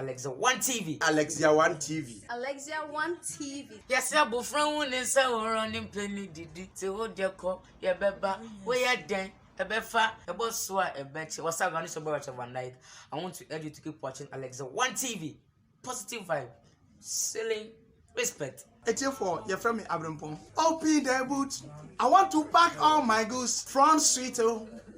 Alexia One TV. Alexia One TV. Alexia One TV. Yes, I will from is running penny did to hold your cup, your beba, where you're then. A befa, a boss, a bet. What's I going to about one night? I want to urge you to keep watching Alexia One TV. Positive vibe, selling, respect. It's for your friend Abrampon. Open the boot. I want to pack all my goods from street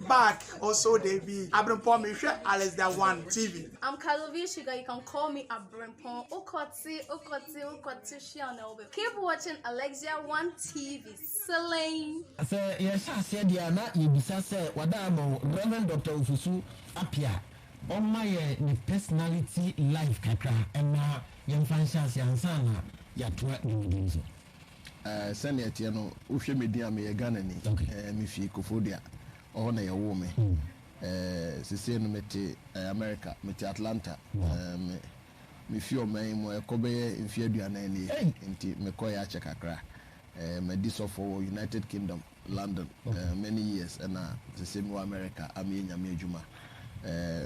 back. Also, they be Abrampon. Me share Alexia One TV. I'm Kalovia Sugar. You can call me Abrampon. Okoti. Keep watching Alexia One TV. Selling. I say yes, I said Diana. You be say Wadamo Reverend Dr. Ufusu Apia. On my personality life kakra Emma young franchise yansana ya twa nimudinzo. Senior Tiano, Ushe Media me Ghana ni Mifi Kofodia or na ya woman. Sisi no meti America, meti Atlanta. Me feel me mo kobe mfie aduana ni nti me koya chekakra. Me diso for United Kingdom, London, many years and sisi mo America ami nyame adwuma.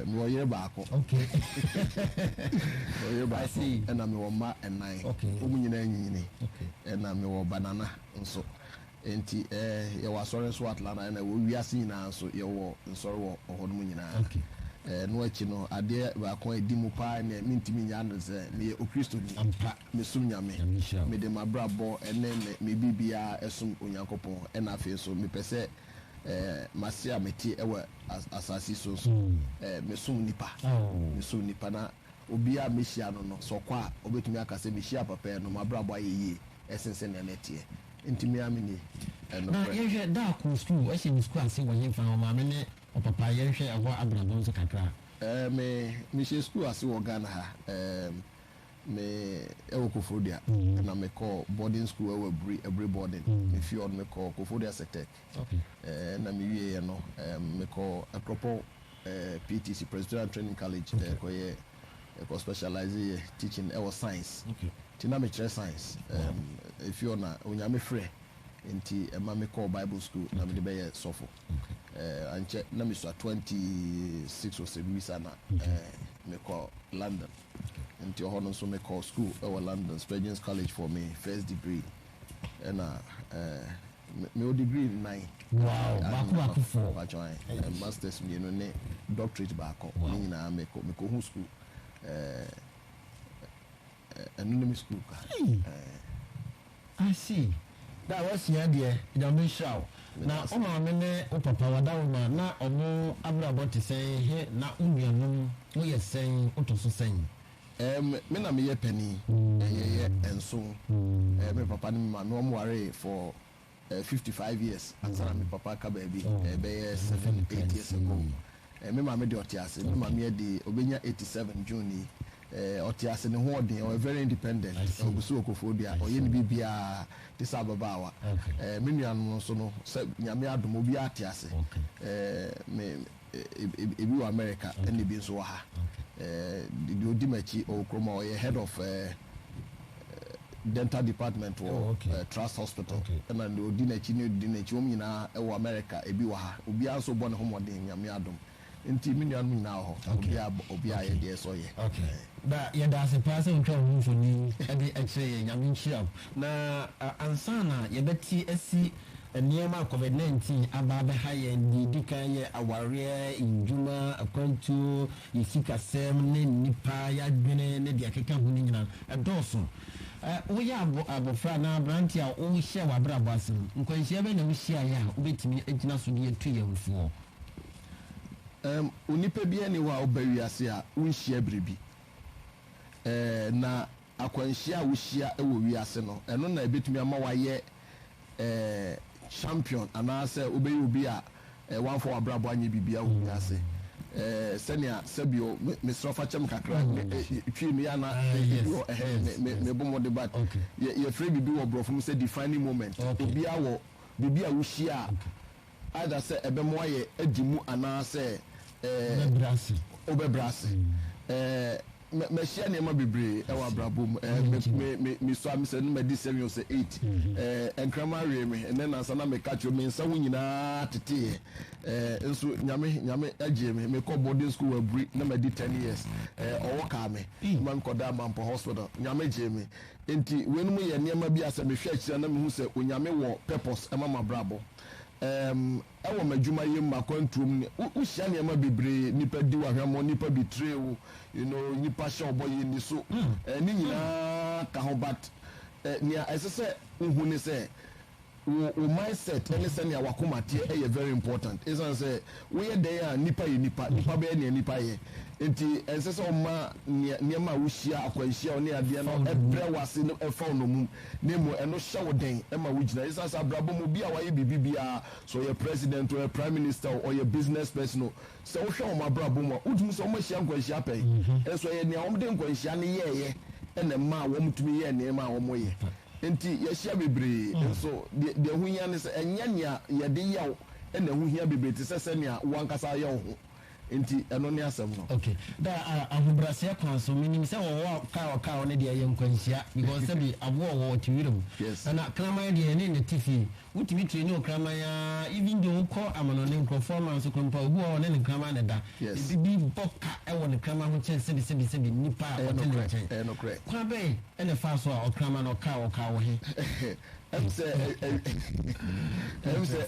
No year back. Okay. No year back. And I'm your ma and nine. Okay. Okay. And I'm your banana and so. Enti you was sorry so Atlanta and we are seeing now so you were sorry or Hodmunina. Okay. No chino ade ba ko edimu pa na mintimi nya no se me okristo ni ampa me sum nyame me de mabrabo ene me bibia esum onyankopon e na afi so me pese masia meti ewe asasi so me sum nipa na obi a mehia no so kwa obetumi akase mehia papa no mabrabo ayeye esense na netie ntimi amini na yehwe da ko school e she school ase wo yemfa ma me ne papa yehwe awo abrabon so kakra me she school ase wo Ghana ha me ewo Kofodia na me call boarding school ewo every boarding me fi on me call Kofodia Sectec na me wie no me call Akropo PTC Presbyterian Training College ko specialize teaching ewo science tina me chere science if you na onyame frɛ nti ema me call Bible school na me de be sofo anche na me so 26 or 7 weeks na me call London nti hono so me call school London Spurgeon's College for me first degree and me degree in 9 back for masters me no ne doctorate back ni na me ko hu school anonymous school I see that was here there the me show na o ma me ne o papa wada o ma na omo abrabo te say he na unuanum wo ye sen o to so sen me na me ye pani ye enso me papa ni ma no mo ware for 55 years answer me papa ka baby be 7-8 years ago me ma me de otiase me ma me de obenya 87 June otiase ne ho odin o very independent ogusu Kofodia o ye ni bibia tisa babawa me nuanu so no nyame adom obi atiase me ebi wa America and bi so ha the odimachi o kroma o head of dental department or Trust Hospital and the odinachi o nyina e wo America ebi wa ha obi anso bo ne ho modin nyame adom nti me nuanu na ho obi aye de so ye da ya da se pass on travel for ni e de x-ray nyame nchia na ansana ye beti asi nneema COVID-19 ababe haye ndi kan ye aware injuma akwantu yisikasem ne nipa ya dwene ne de akeka hu ni nyina edoso wo ya abofra na branti a wo hye wa brabo asem nkwanhia be na wo hia ya obetimi agina so de etu ye mfuo unipa bia ni wa obawiase a wo hia bribi na akwanhia wo hia e wo wiase no eno na ebetumi ama wa ye champion anase obi a one for abrabo anye bibia wo wiase senia sabio mesrofa chem kakra twi mi ana me bomo debat ye free bibi wo brofum say defining moment obi a wo bibia wo hia either say ebemo aye adimu anase obebrase me share nneɛma bebree ɛwɔ abrabɔ mu me so am sɛ no me di 7 or 8 enkrama wie me ɛnɛ nansa na me catch me nsa wo nyinaa tete nso nyame agye me kɔ boarding school abri na me di 10 years ɔwɔ ka me ma me kɔda Mampo hospital nyame gye me enti wenu mu yɛ nneɛma bi asɛ me hwɛ akyira na me hu sɛ onyame wɔ purpose ɛma mabrabɔ ɛwɔ m'adwuma yɛ mu akwantuom wohyia nneɛma bebree nipa di wahwɛmɔ nipa betray wo nipa hyɛ ɔbɔ yɛ ni so ne nyinaa ka ho but nea ɛsɛ sɛ wohu ne sɛ wo mindset ɛne sɛnea wakomateɛ ɛyɛ very important ɛsiane sɛ woyɛ dɛn a nipa yɛ nipa bɛyɛ nea nipa yɛ nti ɛsɛ sɛ ɔma nneɛma a wohyia akwanhyia wo ne adeɛ no ɛbrɛ wase no ɛfa wo nomum na mmom ɛno hyɛ wo den ɛma wogyina ɛsiane sɛ abrabɔ mu bi a wayɛ biribi biara sɛ ɔyɛ president ɔyɛ prime minister ɔyɛ business person o sɛ wohwɛ wɔn abrabɔ mu a wotumi sɛ ɔmahyia nkwanhyia pɛi ɛnso ɛyɛ nea wɔmde nkwanhyia no yɛɛyɛ ɛna mma a wɔmtumi yɛ nneɛma a wɔmɔyɛ nti yɛhyia bebree nso deɛ ho hia ne sɛ ɛnyɛ nea yɛde yɛw ɛna ho hia bebree te sɛ sɛnea wankasa yɛ wo ho nti ɛno ne asɛm no okay da ahobrɛseɛ kwan so menim sɛ wɔwɔ kaa ne deɛ yɛ nkwanhyia because sɛbi aboɔ wɔ tiwire mu ɛna kraman deɛ ne ne tifi wotumi tire ne okraman a even though wokɔ amanɔne nkurɔfoɔ ma nso krompa obi wɔ ne kraman ne da bi bɔ ka ɛwɔ ne kraman ho kyɛn sɛbi nipa a wɔte ne nkyɛn kwan bɛn ɛne fa so a ɔkraman no ɔka wɔ he ɛm sɛ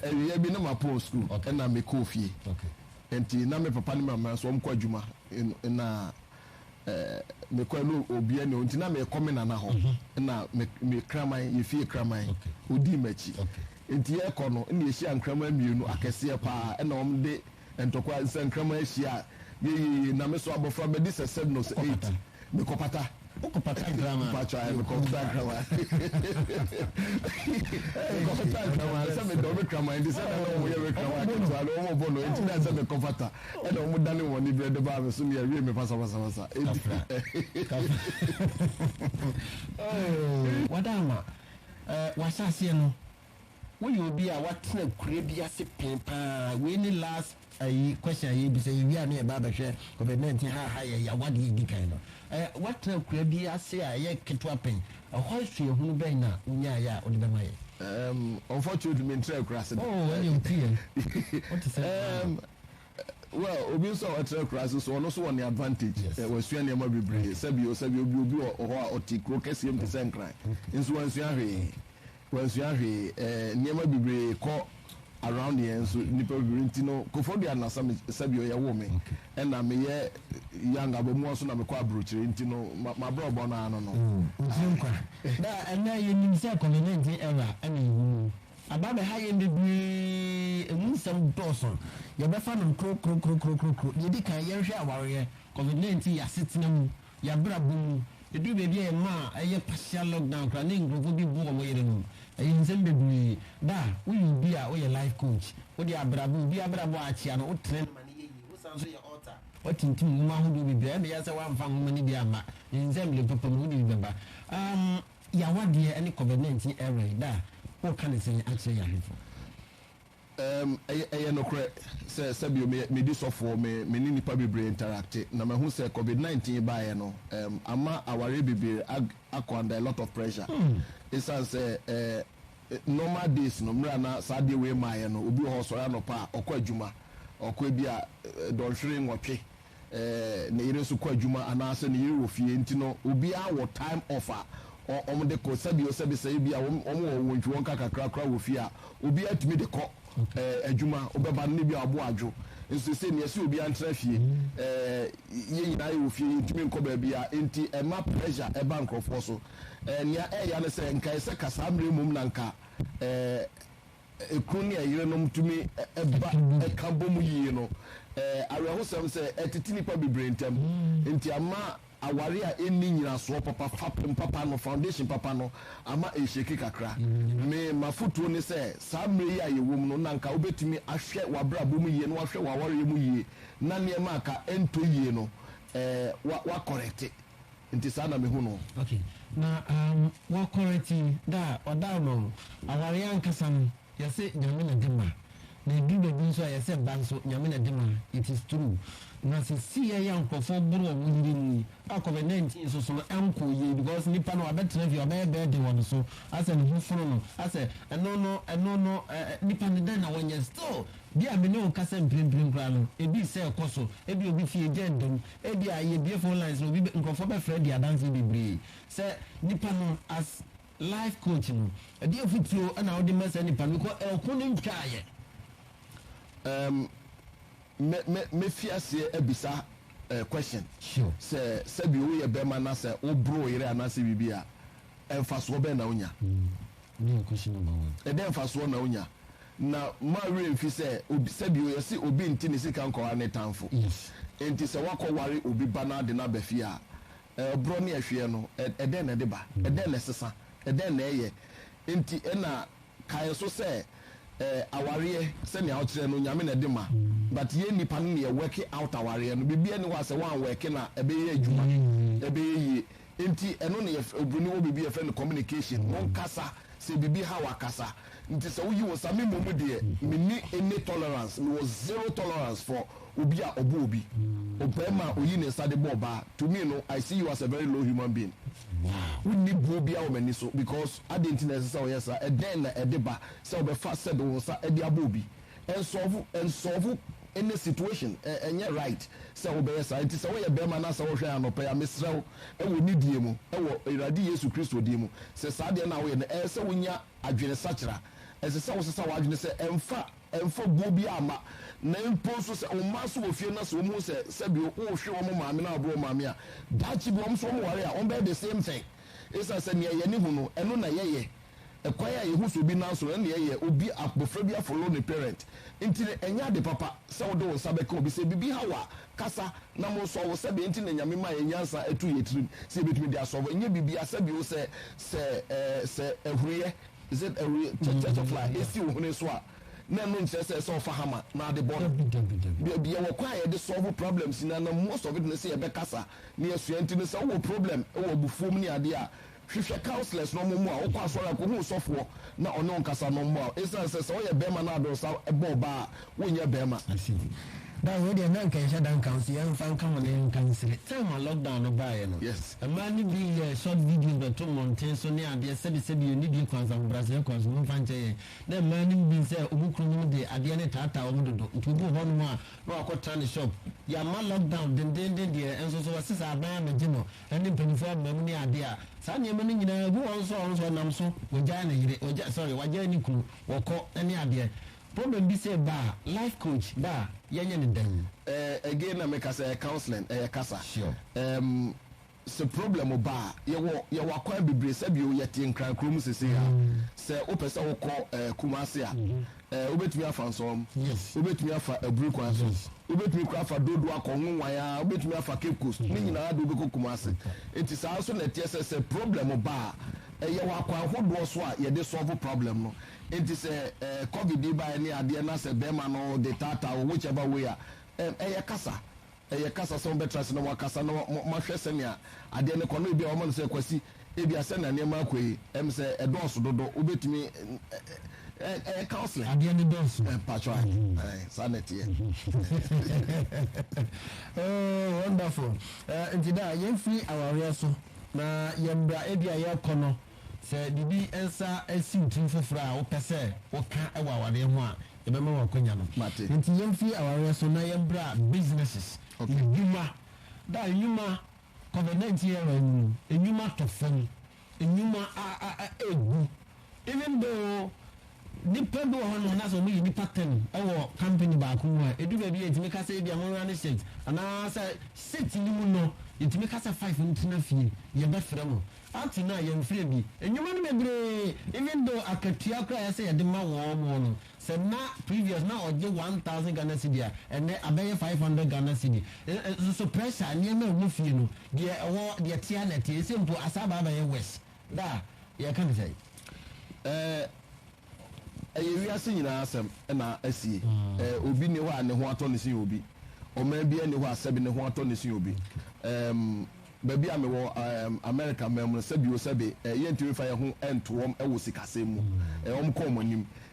awia bi na mapɔ school ɛna mekɔɔ fie nti na me papa ne mama so ɔmkɔ adwuma na mekɔ no obia ne nti na mekɔ me nana hɔ na me kraman yɛfie kraman odi m'akyi nti yɛkɔ no ne yɛhyia nkraman mmienu akɛseɛ paa ɛna ɔm de ntɔkwa sɛ nkraman ahyia yɛyɛ na me so abɔfra bɛdi sɛ 7 or 8 mekɔpata Okopata grama. Okopata grama. Okopata grama. Sɛ me dɔm grama ndi sɛ na mo yɛ me grama ke so alo mo bono enti na sɛ me kɔfata. E na mo dane wɔ ni brɛ de ba me so me awie me pasa. Wadama. Wasase no. Wo yɛ obi a watena kure bi ase pɛn paa. We ni last question yi bi sɛ yi a ne ba bɛhwɛ COVID-19 ha yɛ ya wade di kan no. Watena kura bi ase a yɛ ketewa pɛn ɛhɔ so ehunu bɛn na wonya yɛ a ɔde bɛma yɛ unfortunately me ntra kura se ɛne otie what is well obi nso a ɔtra kura se so ɔno so wɔ ne advantage wasua nneɛma bebree sɛbi obi wɔ hɔ a ɔte kuro kɛseɛ mu te sɛ nkran nso wansua hwee nneɛma bebree kɔ around here nso nipa bebree nti no kofodi anasa sɛbi ɔyɛ wo me ɛna meyɛ young abomu so na mekɔ abrokyire nti no mabrɔbɔ no ano no nkwa da ɛna yɛ nim sɛ COVID-19 era ɛna yɛhu aba bɛ ha yɛ bebree ɛmu nsɛm dɔɔso yɛbɛfa no kro yɛdi kan yɛhwɛ awareɛ COVID-19 yɛasetena mu yɛabrabɔ mu yɛduru baabi a yɛma a ɛyɛ partial lockdown kora ne nkurɔfoɔ bi bu ɔmɔ yɛrɛ mu ɛyɛ nsɛm bebree da woyɛ obi a woyɛ life coach wode abrabɔ obi abrabɔ akyea no wotene no ma ne yɛyi wosan so yɛ altar watintim nwoma ahodoɔ bebree ɛna yɛ sɛ woamfa nwoma no bi ama nsɛm le papa mu wode bi bɛba yɛawadeɛ ne COVID-19 era da woka ne sɛ akyerɛ yɛ ahefo ɛyɛ nokorɛ sɛ sɛbio medi sɔfoɔ me ne nipa bebree interacte na mahu sɛ COVID-19 baeɛ no ama aware bebree akɔ under a lot of pressure ɛsiane sɛ normal days no mmerɛ na saa deɛ wei maeɛ no obi wɔ hɔ sɔre anɔpa a ɔkɔ adwuma ɔkɔ bi a dɔnhwere nwɔtwe ne yere nso kɔ adwuma anaasɛ ne yere wɔ fie nti no obiara wɔ time off a ɔmo de kɔ sɛbi sɛ bi a ɔmo wɔ wɔntwi wɔn kakra wɔ fie a obiara tumi de kɔ adwuma ɔbɛba ne bi a abo adwo nso sɛ nea ɛsɛ obiara ntena fie yɛn nyinaa yɛ wɔ fie yɛntumi nkɔ baabi a nti ɛma pressure ɛba nkurɔfoɔ so nea ɛyɛ ne sɛ nkae sɛ kasaa mmerɛ mmom na nka ekuru ne ayere nom tumi ɛka bɔ mu yie no awerɛhosɛm sɛ ɛtete nipa bebree ntam nti ama aware a ɛnni nyinasoɔ papa fapem papa no foundation papa no ama ɛhyɛki kakra me mafotuo ne sɛ saa mmerɛ yi a yɛwɔ mu no na nka wobɛtumi ahwɛ wabrabɔ mu yie no wahwɛ wawareɛ mu yie na nneɛma aka ɛntɔ yie no wakɔrɛte nti saa na mehu no okay na wakɔrɛte da ɔda no awareɛ ankasa no yɛsɛ nyame na de ma na edu baabi nso a yɛsɛ ba nso nyame na de ma it is true na sɛ si yɛ nkɔfoɔ boro a wɔyiri mu a covid-19 nso so no ɛnkɔ yie because nipa no wabɛtena fie ɔbɛyɛ bɛɛde wɔ no so asɛ ne ho foro no asɛ ɛno no nipa no dɛn na wɔnyɛ still bi a mene wo kasa mprempren koraa no ebi sɛ ɛkɔ so ebi obi fie gya ndam ebi a yɛbie phone lines no obi nkɔfoɔ bɛfrɛ de adanse bebree sɛ nipa no as life coach no ɛdeɛ fotuo ɛna wode ma saa nipa no kɔ ɛko no ntwaayɛ me fiaseɛ abisa question sure sɛ bi woyɛ bɛrima na sɛ woboro yere anaasɛ biribi a ɛmfasoɔ bɛn na wonya ɛdɛ mfasoɔ na wonya na mawerɛ mfi sɛ sɛ bi woyɛ se obi nti ne sika nkɔwa ne tamfo enti sɛ woakɔ ware obi ba no ade no aba fie a borɔ ne ahweɛ no ɛdɛn na ɛde ba ɛdɛn na ɛsesa ɛdɛn na ɛyɛ enti ɛna kae so sɛ awareɛ sɛnea wokyerɛ no nyame na ɛde ma but yɛ nipa no ne yɛwɛke out awareɛ no biribia ne hɔ a sɛ woanwɛke na ɛbɛyɛ adwuma ɛbɛyɛ yie nti ɛno ne obroni wɔ biribi yɛfrɛ no communication monkasa sɛ biribi ha wakasa nti sɛ woyi wo sa me mmom deɛ menni any tolerance mewɔ zero tolerance for obi a ɔbɔ obi ɔbɛrima a oyi ne nsa de bɔ ɔbaa to me no I see you as a very low human being wonni buo bi a wɔ m'ani so because adɛn nti na ɛsɛ sɛ ɔyɛ saa ɛdɛn na ɛde ba sɛ wobɛfa sɛ de wo nsa de abɔ obi ɛnsɔfo any situation ɛnyɛ right sɛ wobɛyɛ saa nti sɛ woyɛ bɛrima na sɛ wohwɛ anɔpɛ a mesrɛ wo ɛwɔ ne die mu ɛwɔ awurade yesu kristo die mu sɛ saa deɛ no a woyɛ no ɛyɛ sɛ wonya adwene sakyera ɛsɛ sɛ wo sesa w'adwene sɛ ɛmfa buo bi ama na mpo nso sɛ wo mma so wɔ fie na sɛ wɔmu sɛ sɛbi wohwe wɔ mo maame na wɔborɔ maame a daakye bi wɔm so wɔm ware a wɔmbɛyɛ the same thing ɛsiane sɛ neɛ yɛne hu no ɛno na yɛyɛ ɛkwan a yɛhu so obi nanso no ɛne yɛyɛ obi abɔfra bi afolo ne parent nti ɛnyɛ ade papa sɛ wode wo nsa bɛka obi sɛ biribi ha wa kasa na mo nso wo sɛdeɛ nti na nyame ma yɛnyansa ɛtu yɛ tirim sɛ yɛbɛtumi de asɔfo ɛnyɛ biribi asɛbi wo sɛ ɛhureɛ is it church of life ɛsi wo hone so a na no nkyerɛ sɛ ɛsɛ ɔfa hama na ade bɔ no yɛwɔ kwan a yɛde solve problems na most of it ne sɛ yɛbɛkasa ne yɛsua nti no sɛ wowɔ problem ɛwɔ abufuom ne adeɛ a hwehwɛ counselors no mu a wokɔ asɔre a kɔhu sɔfoɔ na ɔne nkasa no mu a ɛsiane sɛ sɛ woyɛ bɛrima no adɔ sa ɛbɔ ɔbaa a wonyɛ bɛrima da wo deɛ na nkanhyɛ da nkanso yɛmfa nka ho ne nkansere time a lockdown no baeɛ no yes ɛmaa no bi yɛ short videos bɛto mmɔnten so ne adeɛ sɛbisɛbi yɛni bi kwansambrasɛ kwanso momfa nkyɛ yɛn na ɛmaa no bi sɛ ɔmu kuro no de adeɛ ne taataa ɔm dodo nti obi hɔ no mu a na wakɔtra ne shop yɛama lockdown dendenden deɛ ɛnso so wɔse sɛ aban amagye no ɛne mpanimfoɔ amam ne adeɛ a saa nneɛma no nyinaa bi wɔn nso ɔno so ɔnam so wɔgyae ne yere wɔgyae ne kunu wɔkɔ ne adeɛ problem bi sɛ ba life coach ba yɛnyɛ ne dan again na meka sɛ counseling ɛyɛ kasa sure sɛ problem ba yɛwɔ akwan bebree sɛ bio yɛte nkran kurom sese a sɛ wopɛ sɛ wokɔ kumase a wobɛtumi afa nsɔm wobɛtumi afa aburi kwan so wobɛtumi kora afa dodo akɔ nwowan a wobɛtumi afa cape coast ne nyinaa de wobɛkɔ kumase nti saa nso na ɛteɛ sɛ problem ba a yɛwɔ akwan hodoɔ so a yɛde solve problem no nti sɛ covid ba ne adeɛ na sɛ bɛrima no de taataa wo whichever way a ɛyɛ kasa sɛ wobɛtra se na wakasa na mahwɛ sɛnea adeɛ no kɔ no ebi a wɔma no sɛ kwasi ebi a sɛnea nneɛma akɔ yi ɛm sɛ ɛdɔɔso dodo wobɛtumi ɛyɛ counseling adeɛ ne dɔɔso patro saa na ɛteɛ wonderful nti da yɛmfiri awareɛ so na yɛmbra ebi a yɛkɔ no sɛ bibi nsa asi ntum foforɔ a wopɛ sɛ woka ɛwɔ awareɛ ho a yɛbɛma wɔ akonya no nti yɛmfiri awareɛ so na yɛmbra businesses edwuma da edwuma covid-19 ɛwɔ mu edwuma tɔ fam edwuma egu even though nipa bi wɔ hɔ no na sɛ ɔmo yɛ nipa 10 ɛwɔ company baako mu a edu baabi a yɛtumi kasa ebi a mo run set anaasɛ set ni mu no yɛtumi kasa 5 ntena fie yɛbɛfrɛ mo ati na yɛmfrɛ bi enwuma no bebree even though akatua koraa yɛsɛ yɛde ma wɔn mo no sɛ na previous na ɔgye 1000 Ghana cedi a ɛnɛ abɛyɛ 500 Ghana cedi so pressure nneɛma ɛwɔ fie no deɛ ɛwɔ deɛ tia na tie sɛ mpo asaba abɛyɛ west da yɛka ne sɛ ɛyɛ wiase nyinaa asɛm ɛna asie obi ne hɔ a ne ho atɔ ne sin obi ɔman bi ne hɔ a sɛbi ne ho atɔ ne sin obi baabi a mewɔ America mɛm no sɛbi o sɛbi yɛntumi fa yɛ ho ɛnto wɔm ɛwɔ sikasɛm mu wɔm kɔn wɔn anim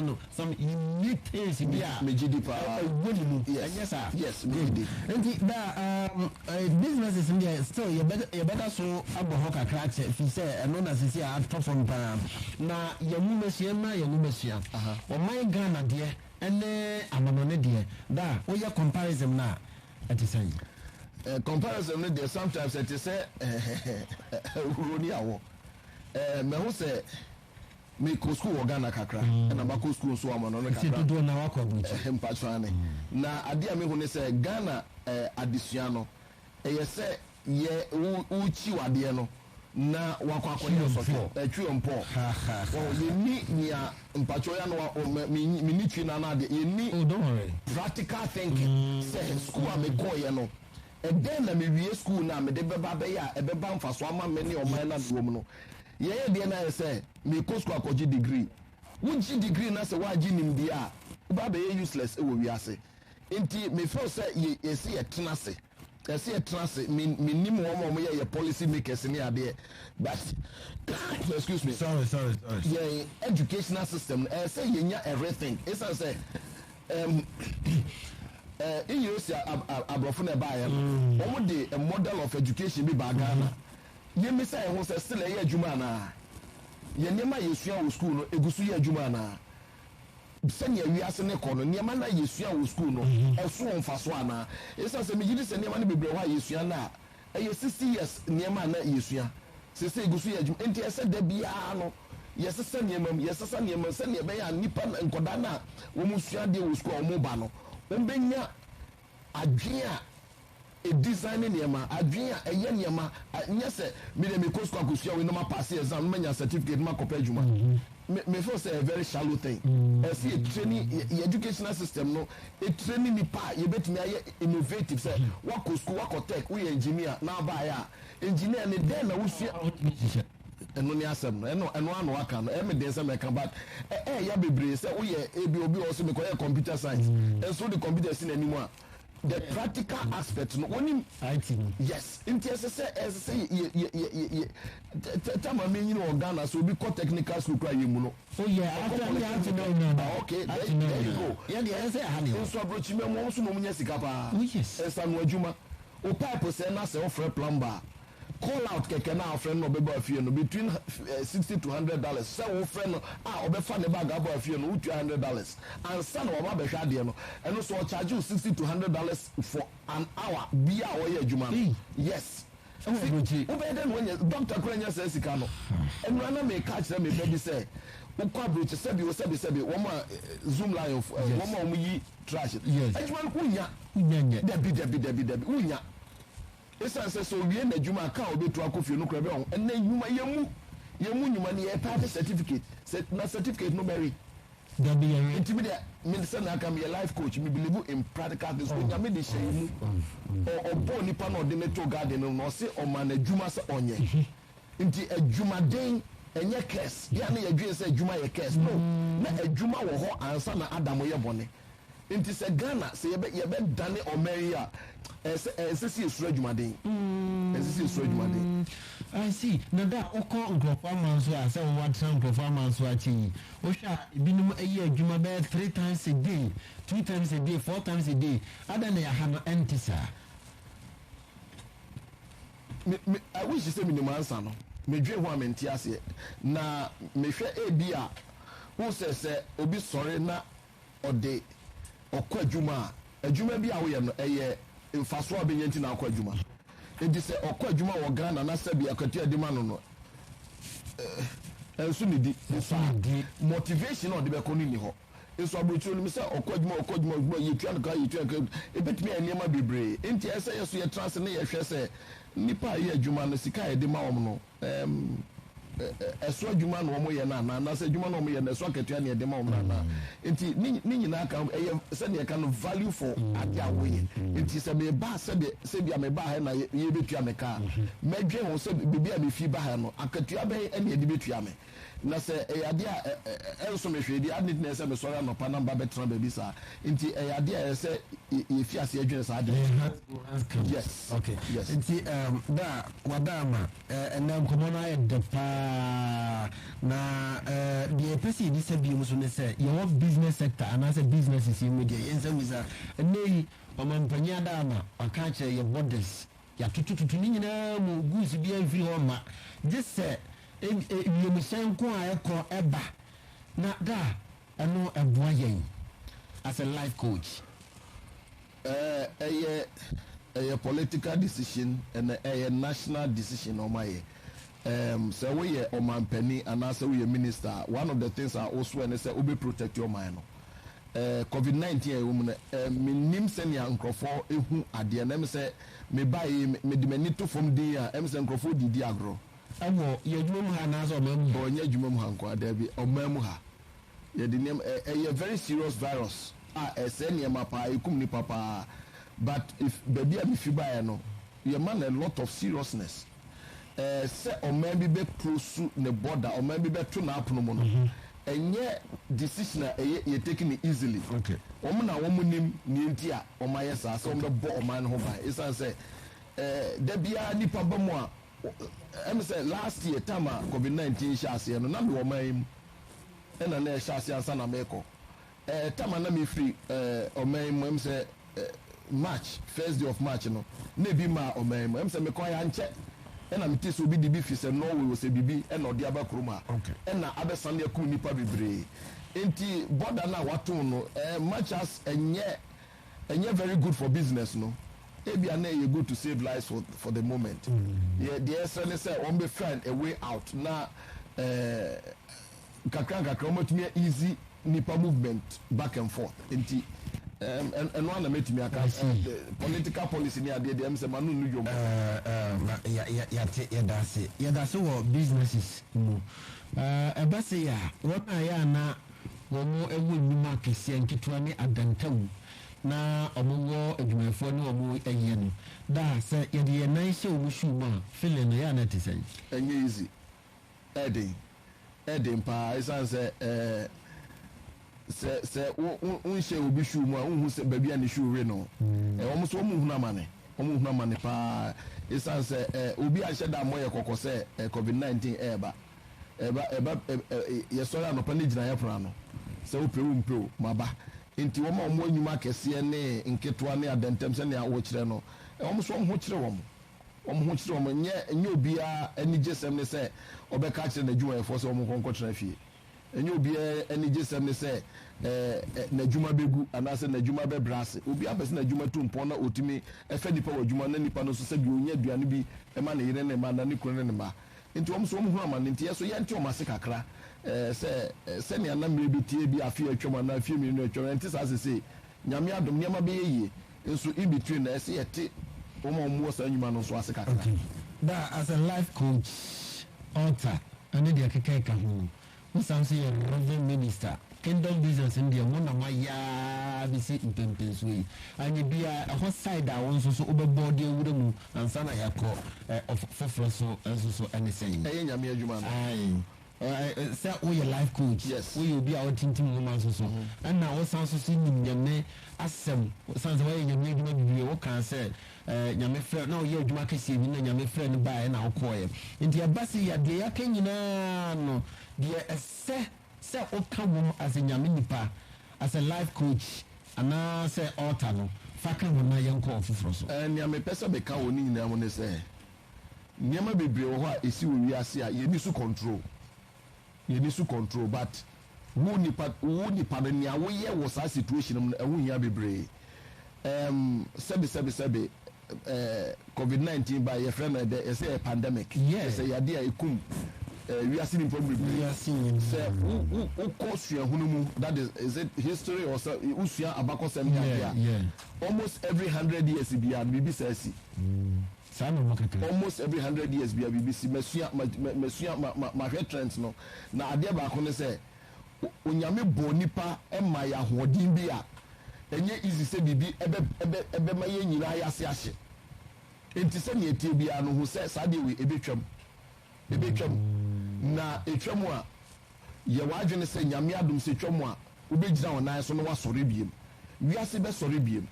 no some unique things bi a me gidi pa body mu yes yes me gidi nti da businesses in still you better so abo ho kakra che fi say no na sisi a top from pa na yamu mesia o my Ghana de ene amanone de da wo ye comparison na at say comparison no there sometimes it say roni awo me ho say me ko school wɔ Ghana kakra na ba ko school so ama no kakra do na wakɔ abuchi mpatwane na ade a me hu ne sɛ Ghana adesua no ɛyɛ sɛ ye uchi wade no na wakɔ akɔyɛ sɔfo atwi mpo ye ni nia mpacho ya no me ni twi na na de ye ni don't worry practical thinking say school a me ko ye no then na me wie school na me de beba be ya e beba mfaso ama me ne o man na do mu no ye de na say me ko school akɔji degree wuji degree na say waji nimdia ba be useless e wo wiase nti me feel say ye see ye tenase kasi etrase minim wo mo ye policy makers ni ade but excuse me sorry yeah educational system say yenya everything it's say in you see abrofo na ba ye no de a model of education bi ba Ghana ye me say ho say still ye adwuma na ye nema yesua wo school no egusu ye adwuma na sɛnea wiase ne kɔ no nneɛma na yɛsua wɔ school no ɛso mfa so ana ɛsɛ sɛ megye di sɛ nneɛma no bebree hɔ a yɛsua no a ɛyɛ 60 years nneɛma na yɛsua sɛsɛ ɛgu so yɛ adwuma enti ɛsɛ da biara no yɛsesa nneɛma mu sɛnea ɛbɛyɛ a nnipa nkɔda no a wɔn sua deɛ wɔ school a wɔn ba no wɔbɛnya adwene a design nneɛma adwene a ɛyɛ nneɛma nyɛ sɛ mede mekɔ school akɔsua wei na mapaase exam na manya certificate na makɔpɛ adwuma me feel say a very shallow thing. See a training, educational system no, a training ni pa. You bet me innovative. Say what could school, what could tech? We engineer now by engineer and then we see. And no nyasem no and one work no e me den say me kan but ya bebre say we obi also me call computer science and so the computer sin anymore the practical aspect no when IT yes inti say tama me you know Ghana so be call technical school cry mu no oh yeah after no okay there you go yeah the say ha ne so approach me mo so no munya sika pa yes esa no adwuma o pipe say na say offer plumber call out keke na friend no be ba fie no between $60 to $100 say wo friend no obefa ne bag aba fie no $200 and son wo ba be hwa de no eno so charge you $60 to $100 for an hour bia wo ye adwuma yes wo be den when doctor kranya say sika no eno na me catch them me be say wo kwa broach sabi wo ma zoom line wo ma wo yi trash adwuma ko nya debi unya esa se so wie na dwuma ka obetu akofie no kra be on na dwuma yemu nyuma ne ye party certificate na certificate no berry da be yen intimate me say na aka me life coach me believe in practical things so nyame de shey mu o bo nipa no de meto garden no se o ma na dwuma se onye nti adwuma den enye curse ya na yadwe se adwuma ye curse no na adwuma wo ho ansa na adam ye bone nti se Ghana se ye be dane o meri a SSC is Rejumadin. SSC is Rejumadin. I see. Now that Oko performance was a one-time performance watching. Osha, binum a year, Jumabe 3 times a day, 2 times a day, 4 times a day. Other than I have no empty, sir. I wish you say me no answer no. Me dwe ho amenti ase. Na me hwe ebi a who says obi sorry na ode okwa adwuma bi a wo ye no eye mfaso abenyanti na akwa adwuma edi se okwa adwuma wo Ghana na sabi akatu adima no enso ni di motivation on de be ko ni ho enso abrochu ni se okwa adwuma yetua no ka ebetimi eniema bebre enti ese yeso ye trans ne ye hwe se nipa ye adwuma no sika ye de ma wo no eso adwuma no mo ye na se adwuma no mo ye na eso akatua ne de ma wo na enti ni nyina ka se ne ka no value for adia wo ye enti se me ba se bia me ba ha na ye betua me ka medwe ho se bibia me fi ba ha no akatua be ene de betua me na se adia enso me hwedi adi na se me sori no pa namba betra ba bi sa enti adia se ye fi ase adwene sa adi yes okay yes enti da wadama enam komo na ye depa na the person this be muso ne say your business sector and as a business is in media yenza wisa nei omampanya da ma aka che your borders ya tututu ni nyina mu goods bi anfiri ho ma just say yemusan ko ayeko eba na da eno eboa yen as a life coach a political decision and a national decision on my sɛ woyɛ ɔmampani anaasɛ woyɛ minister, one of the things a wosɔ ne sɛ wobe protect your mind no. COVID-19 a ɛwɔ mu no menim sɛnea nkurɔfoɔ ɛhu adeɛ na ɛm sɛ mebaeɛ mede m'ani to fam din a ɛm sɛ nkurɔfoɔ didi agorɔ. ɛwɔ yɛdwuma mu ha anaasɛ ɔma mu ɔnyɛ adwuma mu ha nkoa daabi ɔma mu ha yɛde nneɛma ɛyɛ very serious virus a ɛsɛ nneɛma paa ɛkum nipa paa but if baabi a mefi baeɛ no yɛma no a lot of seriousness sɛ ɔman bi bɛprosu ne border ɔman bi bɛto n'apono mu no ɛnyɛ decision a ɛyɛ yɛ taking it easily wɔn na wɔn nim ne nti a wɔn ayɛ saa sɛ wɔn bɛbɔ ɔman no ho ban esan sɛ dabiara nipa ba mu a ɛm sɛ last year time a COVID-19 hyɛ aseɛ no na mi wɔ ɔman yi mu ɛna na ɛhyɛ aseɛ ansa na mɛkɔ time a na mi firi ɔman yi mu ɛm sɛ March first day of March no na ebi ma ɔman yi mu ɛm sɛ mɛkɔ ayɛ ankyɛ. ɛna mete sɛ obi de bi fi sɛ Norway wɔ sɛ bibi ɛna ɔde aba kurom a ɛna abɛsan de akum nipa bebree nti border no a wato no much as ɛnyɛ very good for business no ebia na ɛyɛ good to save lives for the moment deɛ ɛsɛ ne sɛ wɔn bɛ find a way out na kakra wɔn atumi easy nipa movement back and forth nti ɛno ana mɛtumi aka political policy ni adeɛ deɛ ɛm sɛ ma no yom yɛda se wɔ businesses mu ɛbɛ sɛ yɛ a wɔn a yɛ ana wɔn ɛwɔ nnwuma akɛseɛ nketewa ne adantawu na wɔn wɔ adwumayɛfoɔ ne wɔn ɛyɛ no daa sɛ yɛde yɛn nan hyɛ wɔn shoe mu a feeling no yɛ ana te sɛ ɛnyɛ easy ɛden paa ɛsan sɛ sɛ wonhyɛ obi shoe mu a wonhu sɛ baabi a ne shoe we no wɔn nso wɔn hu amane paa ɛsan sɛ obi ahyɛ da mmɔ yɛ kɔkɔ sɛ COVID-19 ɛɛba yɛsɔre anɔpa ne gyina yɛ pono ano sɛ wopɛ wo mpɛ o maba nti wɔn a wɔn anwuma kɛseɛ ne nketewa ne adantam sɛnea wɔkyerɛ no wɔn nso wɔn ho kyerɛ wɔn nyɛ obiara ani gye sɛm ne sɛ ɔbɛka kyerɛ n'adwumayɛfoɔ sɛ wɔn nkɔ nkɔtena fie ɛnyɛ obiara ani gye sɛm ne sɛ n'adwuma bɛgu anaasɛ n'adwuma bɛbrɛ ase obiara pɛ sɛ n'adwuma to mpɔn na otumi ɛfɛ nipa wɔ adwuma na nipa no nso sɛ bi onye aduane bi ɛma ne yere ne mma na ne kuro ne ne mma nti wɔn nso wɔn ho amane nti yɛso yɛnte wɔn ase kakra sɛnea na mmiri bi tie bi afi atwam anaa afi mmienu atwam ɛnte saa sese nyame adom nneɛma bɛyɛ yie nso in between na ɛsɛ yɛte wɔn a wɔn wɔ saa nnwuma no nso ase kakra. da as a life coach alter ɛne deɛ keka ka ho wosan sɛ yɛ reverend minister kingdom business in deɛ mo na moayɛ bi sɛ mpɛmpɛnsuo yi anyɛ bia ɛhɔ side a wo nso so wobɛbɔ de awura mu ansa na yɛkɔ foforɔ so nso so ɛne sɛn ɛyɛ nyame adwuma no sɛ woyɛ life coach woyɛ obi a wotintim nwoma nso so ɛna wosan so so nim nyame asɛm wosan sɛ woyɛ nyame adwuma bibie wokaa sɛ nyame frɛ na woyɛ adwuma kɛseɛ bi na nyame frɛ no baeɛ na wokɔɔyɛ nti ɛba sɛ yɛdeɛ yɛaka nyinaa no deɛ ɛsɛ sɛ woka wom as a nyame nipa as a life coach anaasɛ altar no fa ka ho na yɛnkɔ foforɔ so nea mepɛ sɛ bɛka wɔ ne nyinaa mu ne sɛ nneɛma bebree wɔ hɔ a ɛsi wɔ wiase a yɛni so control but wo nipa no nea woyɛ wɔ saa situation mu no ɛho hia bebree sɛbe COVID-19 ba yɛfrɛ no ɛdɛ ɛsɛ yɛ pandemic ɛsɛ yɛade a ɛkum wiase nipa bebree sɛ wokɔ suahunu mu that is it history or sɛ wosua abakɔsɛm ne adeɛ a almost every 100 years biara no biribi saa si almost every 100 years biara biribi si mahwɛ trends no na adeɛ baako ne sɛ onyame bɔ nipa ma yɛ ahoɔden bi a ɛnyɛ easy sɛ biribi ɛbɛma yɛ nyinaa yɛ ase ahye enti sɛ neɛ tie biara no ho sɛ saa deɛ wei ɛbɛtwam na etwam a yɛwɔ adwene sɛ nyame adom sɛ etwam a wobɛgyina wɔn nan so na wasɔre biem wiase bɛsɔre biem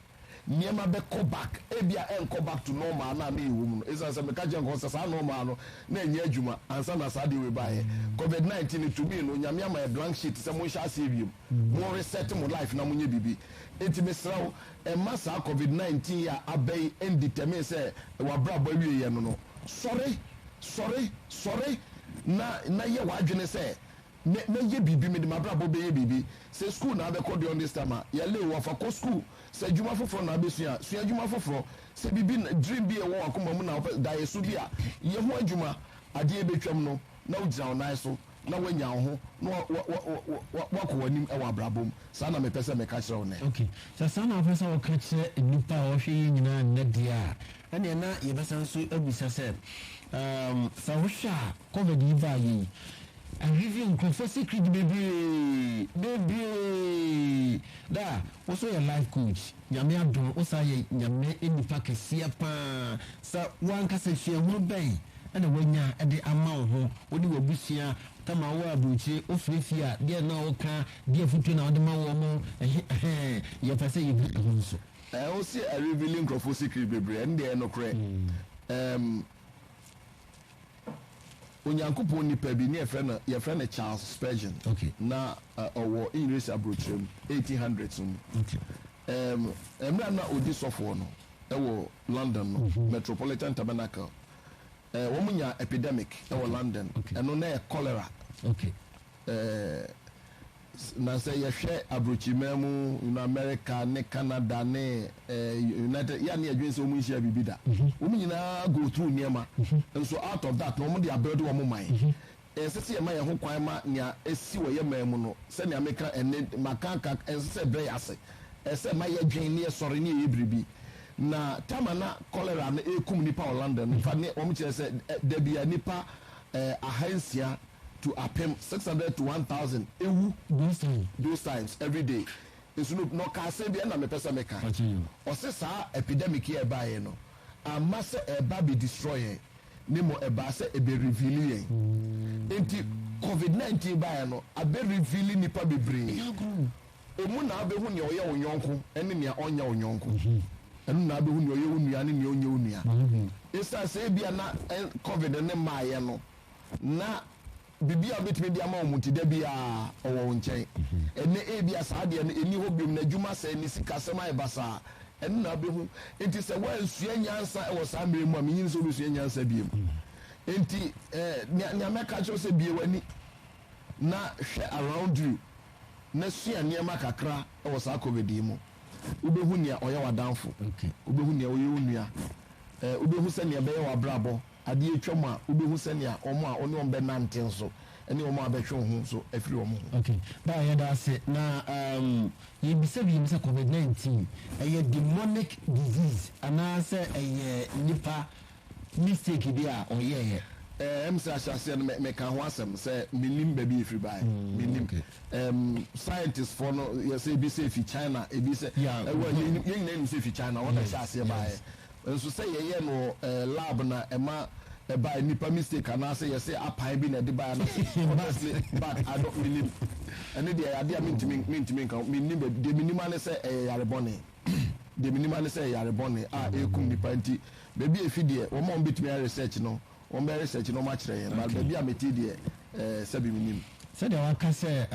nneɛma bɛkɔ back ebia ɛnkɔ back to normal na ne ɛwɔ mu no ɛsiane sɛ meka kyɛ nkɔ sɛ saa normal no na ɛnyɛ adwuma ansa na saa deɛ wei baeɛ COVID-19 no tumi no nyame ama yɛ blank sheet sɛ monhyɛ aseɛ biem mo reset mo life na monyɛ biribi enti mesrɛ wo ɛma saa COVID-19 a abɛyi ɛndetermine sɛ wabrabɔ awieɛ no no sɔre na yɛ w'adwene sɛ na yɛ biribi mede mabrabɔ bɛyɛ biribi sɛ school na abɛkɔ deɛ on this time a yɛle wafa kɔ school sɛ adwuma foforɔ na abɛsua sua adwuma foforɔ sɛ biribi dream bi ɛwɔ wakoma mu na da yɛ so bi a yɛ ho adwuma adeɛ betwam no na wogyina ɔnan so na wanya wo ho na wakɔ w'anim ɛwɔ abrabom saa na mepɛ sɛ meka kyerɛ wo nɛ. okay sɛ saa na wopɛ sɛ wɔka kyerɛ nnipa a wɔhwɛ yi nyinaa nnɛ deɛ a ɛneɛ na yɛbɛsa nso abisa sɛ sɛ wohwɛ a covid yi baa yi ahwehwɛ nkurɔfoɔ secret bebree da wo so yɛ life coach nyame adom wo saa yɛ nyame nnipa kɛseɛ paa sɛ woankasa hyiahunu bɛn ɛna wanya ɛde ama wo ho wode wabusua tama wo aburokyire wofirifie a deɛ na woka deɛ fotuo na wode ma wɔ mo yɛpɛ sɛ yɛbi ɛho nso wo se revealing nkurɔfoɔ secret bebree ɛne deɛ ɛnokorɛ onyankopɔn nipa bi ne yɛfrɛ no Charles Spurgeon na ɔwɔ University aburokyire mu 1800s mu mmerɛ na ɔdi sɔfoɔ no ɛwɔ London no Metropolitan Tabernacle wɔn nya epidemic ɛwɔ London ɛno na yɛ cholera na sɛ yɛhwɛ aburokyire mu America ne Canada ne United yɛ ne adwene sɛ wɔn nhyia biribi da wɔn nyinaa go through nneɛma nso out of that na wɔn de abɛɛdo wɔn man ɛsɛ sɛ yɛma yɛn ho kwan ma nea esi wɔ yɛ man mu no sɛnea meka ɛne makanka ɛsɛ sɛ brɛ ase ɛsɛ ma yɛ dwen ne yɛ sɔre ne yɛ biribi na tama na cholera na ekum nipa wɔ London nipa ne wɔn kyerɛ sɛ debia nipa 600 to apem 600 to 1000 ewu those times every day nso no ka se bi na mepɛ sɛ meka ɔse saa epidemic yɛ ba yɛ no ama sɛ ɛba be destroy ne mo ɛba sɛ ɛbɛ reveal yɛn enti covid-19 ba yɛ no abɛ reveal nipa bebree emu na abɛhu nea ɔyɛ wo nyɔnko ɛne nea ɔnyɛ wo nyɔnko ɛno na abɛhu nea ɔyɛ wo nua ne nea ɔnyɛ wo nua ɛsa sɛ bia na covid ne maa yɛ no na bibi a betumi di ama wɔn ti da bi a ɔwɔ wɔn nkyɛn ɛnɛ ebi a saa deɛ no eni hɔ biem na adwuma sɛ ne sika sɛm ayɛ basaa ɛno na abɛhu nti sɛ wɔnsua nyansa ɛwɔ saa mmere mu a menyi nso bɛsua nyansa biem nti nea mɛka kyerɛ sɛ bie w'ani na hwɛ around you na sua nneɛma kakra ɛwɔ saa covid yi mu wobɛhu nea ɔyɛ w'adamfo wobɛhu nea ɔyɛ wo nua wobɛhu sɛ nea ɛbɛyɛ w'abrabɔ adeɛ twam a wobɛhu sɛnea ɔmo a ɔne ɔmo bɛnante nso ɛne ɔmo a bɛhwɛ ho nso afiri ɔmo ho. okay baa yɛda ase na yɛbisa bi sɛ covid-19 ɛyɛ demonic disease anaasɛ ɛyɛ nipa mistake bi a ɔyɛɛyɛ sɛ ahyɛaseɛ no meka ho asɛm sɛ menim baabi ɛfiri baɛ menim scientist fɔ no yɛsɛ ebi sɛ ɛfi China ebi sɛ yɛnyina nim sɛ ɛfi China wɔna hyɛ aseɛ baɛ nso sɛ yɛyɛ no lab na ɛma ɛba nipa mistake anaasɛ yɛsɛ apan bi na ɛde ba na honestly but I don't menim ɛne deɛ adeɛ a mentumi nka menim deɛ menim ane sɛ ɛyɛ yarebɔne deɛ menim ane sɛ ɛyɛ yarebɔne a ɛkum nipa nti baabi ɛfi deɛ wɔma wɔn bɛtumi ayɛ research no wɔn bɛ research no wɔn akyerɛ yɛn but baabi a meti deɛ sɛbi menim sɛdeɛ waka sɛ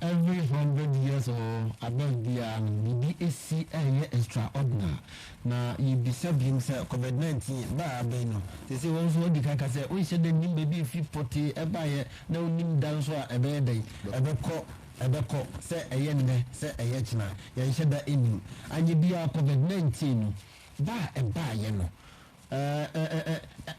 every 100 years or above bia bibi esi ɛyɛ extraordinary na yibisa bim sɛ covid-19 baa abɛn no te sɛ wɔn nso wɔdi kaka sɛ wɔnhyɛ dɛ nim baabi efi pɔtee ɛbaayɛ na onim da nso a ɛbɛyɛ dɛ ɛbɛkɔ sɛ ɛyɛ nnɛ sɛ ɛyɛ kyena yɛnhyɛ da enim anyɛ bia covid-19 no baa ɛbaayɛ no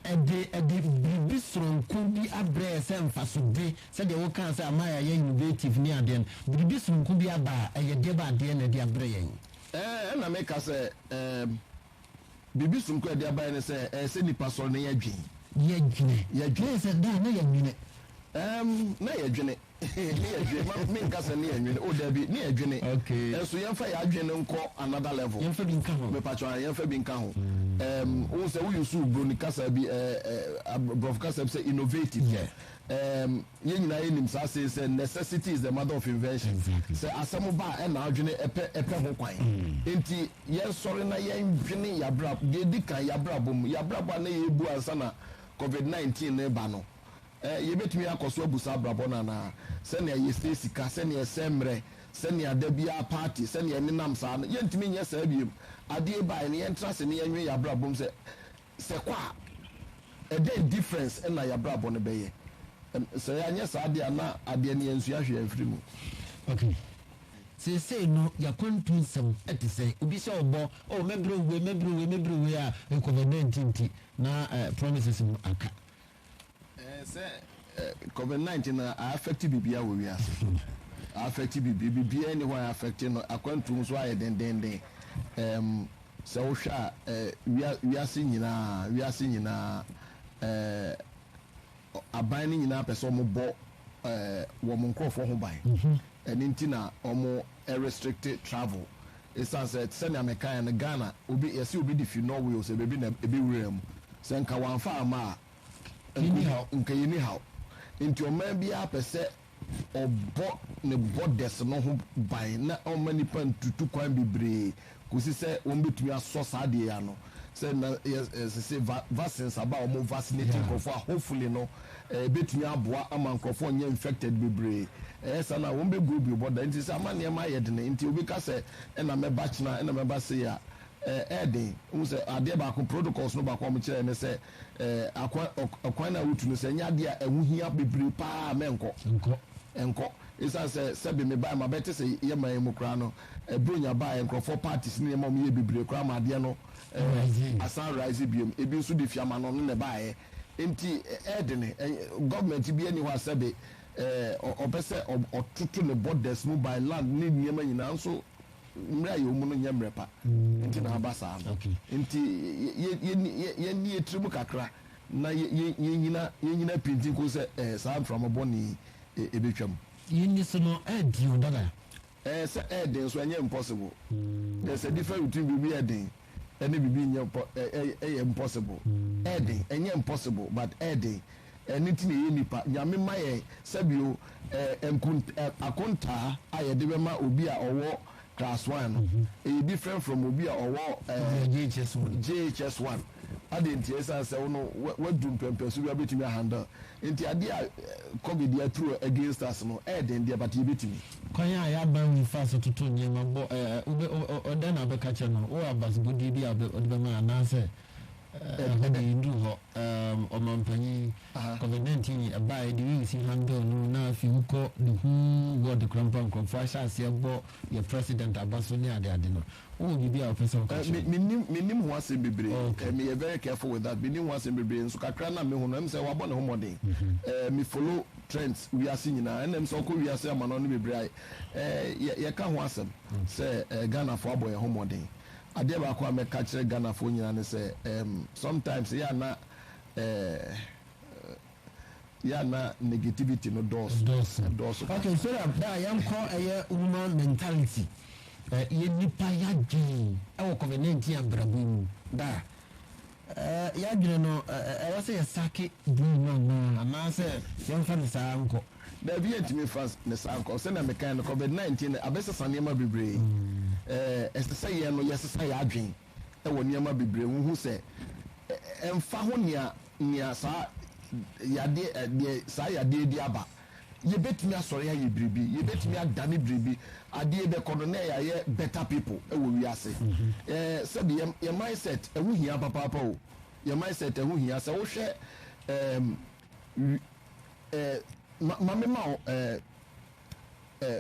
ɛde biribi soronko bi abrɛ sɛ mfasode sɛdeɛ wokaa sɛ ama yɛyɛ innovative ne adeɛ no biribi soronko bi aba a ɛyɛ deɛ ba adeɛ na ɛde abrɛ yɛn ɛna meka sɛ biribi soronko ɛde aba yɛ ne sɛ sɛ nipa sɔre ne yɛdwene sɛ da na yɛdwene na yɛdwene menka sɛ ne yɛdwene o dabi ne yɛdwene ɛnso yɛmfa yɛadwene nkɔ another level yɛmfa bi nka ho yɛmfa bi nka ho wo sɛ woyɛ so broni kasa bi brɔfo kasa bi sɛ innovative yɛn nyinaa yɛnim saa se sɛ necessity is the mother of invention sɛ asɛm ba ɛna adwene ɛpɛ ho kwan enti yɛnsɔre na yɛndwene yɛdi kan yɛabrabɔ mu yɛabrabɔ a na yɛbu ansa na covid-19 ne ba no yɛbɛtumi akɔ so abu saa abrabɔ no anaa sɛnea yɛsɛ sika sɛnea ɛsɛ mmerɛ sɛnea da biara party sɛnea nenam saa no yɛntumi nyɛ saa biom adeɛ bae no yɛntra se ne yɛnwe yɛabrabɔ mu sɛ kɔ a ɛdɛ difference ɛna yɛabrabɔ no bɛyɛ sɛ yɛanyɛ saa adeɛ na adeɛ no yɛnsua hwɛ yɛmfiri mu say no ya kwantu nsɛm ɛte sɛ obi sɛ ɔbɔ membre we a COVID-19 na promises mu aka COVID-19 na affect bibia wo wi ase affect bibia ni ho affect no akwantu nso ayɛ dendenden sɛ wo hwɛ a wiase nyinaa aban ni nyinaa pɛ sɛ ɔmo bɔ wɔ mo nkurɔfoɔ ho ban ɛne nti na ɔmo restricted travel ɛsiane sɛ sɛnea meka no Ghana yɛsɛ obi de fi Norway o sɛ baabi na ɛbɛwura mu sɛ nka wamfa ama a nka yɛni haw nti ɔman biara pɛ sɛ ɔbɔ ne borders no ho ban na ɔma nipa ntutu kwan bebree kɔsi sɛ wɔn bɛtumi asɔ saa deɛ ya no sɛ na yɛsɛ vaccines aba ɔmo vaccinate nkurɔfoɔ a hopefully no bɛtumi aboa ama nkurɔfoɔ nyɛ infected bebree ɛsɛ na wɔn bɛgu bi bɔda nti sɛ ama nneɛma ayɛ dene nti obi ka sɛ ɛna mɛba kyena ɛna mɛba se a ɛɛden wɔn sɛ adeɛ baako protocols no baako a wɔn kyerɛ ne sɛ akwan na wotu no sɛ nyɛ adeɛ a ɛho hia bebree paa mɛnkɔ nkɔ ɛsiane sɛ sɛbi me baa ma bɛte sɛ yɛ man mu koraa no bronya baa nkurɔfoɔ parties ne nneɛma ɔmo yɛ bebree koraa ma adeɛ no asan rise biom ebi nso de fiama no ne baayɛ nti ɛɛdene gɔọmenti bi ani hɔ asɛbe ɔpɛ sɛ ɔtoto ne borders mu by land ne nneɛma nyinaa nso mmerɛ a yɛwɔ mu no nyɛ mmerɛ pa nti na aba saa no nti yɛni yɛtiri mu kakra na yɛnyina pinti ko sɛ saa mframabɔ ne ɛbɛtwam yɛni so no ɛɛdi o dada sɛ ɛɛden so ɛnyɛ impossible there's a difference between biribi ɛden ɛne biribi ɛyɛ impossible ɛden ɛnyɛ impossible but ɛden ɛne ti na ɛyɛ nipa nyame ma yɛ sɛbio akontaa a yɛde bɛma obi a ɔwɔ class 1 no ɛyɛ different from obi a ɔwɔ JHS1 ade nti ɛsan sɛ wo no wadu mpɛmpɛso bi abɛtumi ahandle nti adeɛ a covid yɛ through against us no ɛden deɛ but yɛbɛtumi kwan a yɛaba mu fa so toto nneɛma bɔ ɔda na bɛka kyɛ no wo abasbɔdi bi a ɔde bɛma anaasɛ ɛbɛde yɛndu hɔ ɔmampanyin covid-19 ɛbaa yɛde wisi handle no na afei wokɔ the whole world krampa nkurɔfoɔ ahyɛ aseɛ bɔ yɛ president aba so ne adeade no wowɔ biribi a wopɛ sɛ woka kyerɛ menim ho asɛm bebree meyɛ very careful with that menim ho asɛm bebree nso kakra na mehu no ɛm sɛ wabɔ ne ho mmɔden me follow trends wiase nyinaa ɛnam sɛ wokɔ wiase ama no no bebree yɛka ho asɛm sɛ ghanafoɔ abɔ yɛ ho mmɔden adeɛ baako a mɛka kyerɛ ghanafoɔ nyinaa ne sɛ sometimes yɛana negativity no dɔɔso okay so da yɛnkɔ ɛyɛ woman mentality yɛ nipa yɛadwene ɛwɔ covid-19 abrabɔ mu da yɛadwene no ɛwɔ sɛ yɛsake buru no anaa anaasɛ yɛmfa ne saa nkɔ dabi yɛntumi fa ne saa nkɔ sɛnea mekan no covid-19 no abɛsesa nneɛma bebree ɛsɛ sɛ yɛn no yɛsesa yɛ adwen ɛwɔ nneɛma bebree wohu sɛ ɛmfa ho nea saa yadeɛ di aba yɛbɛtumi asɔre ayɛ biribi yɛbɛtumi adane biribi adeɛ bɛkɔ no na yɛayɛ better people ɛwɔ wiase sɛbi yɛ mindset ɛho hia papaapa o yɛ mindset ɛho hia sɛ wohwɛ mamema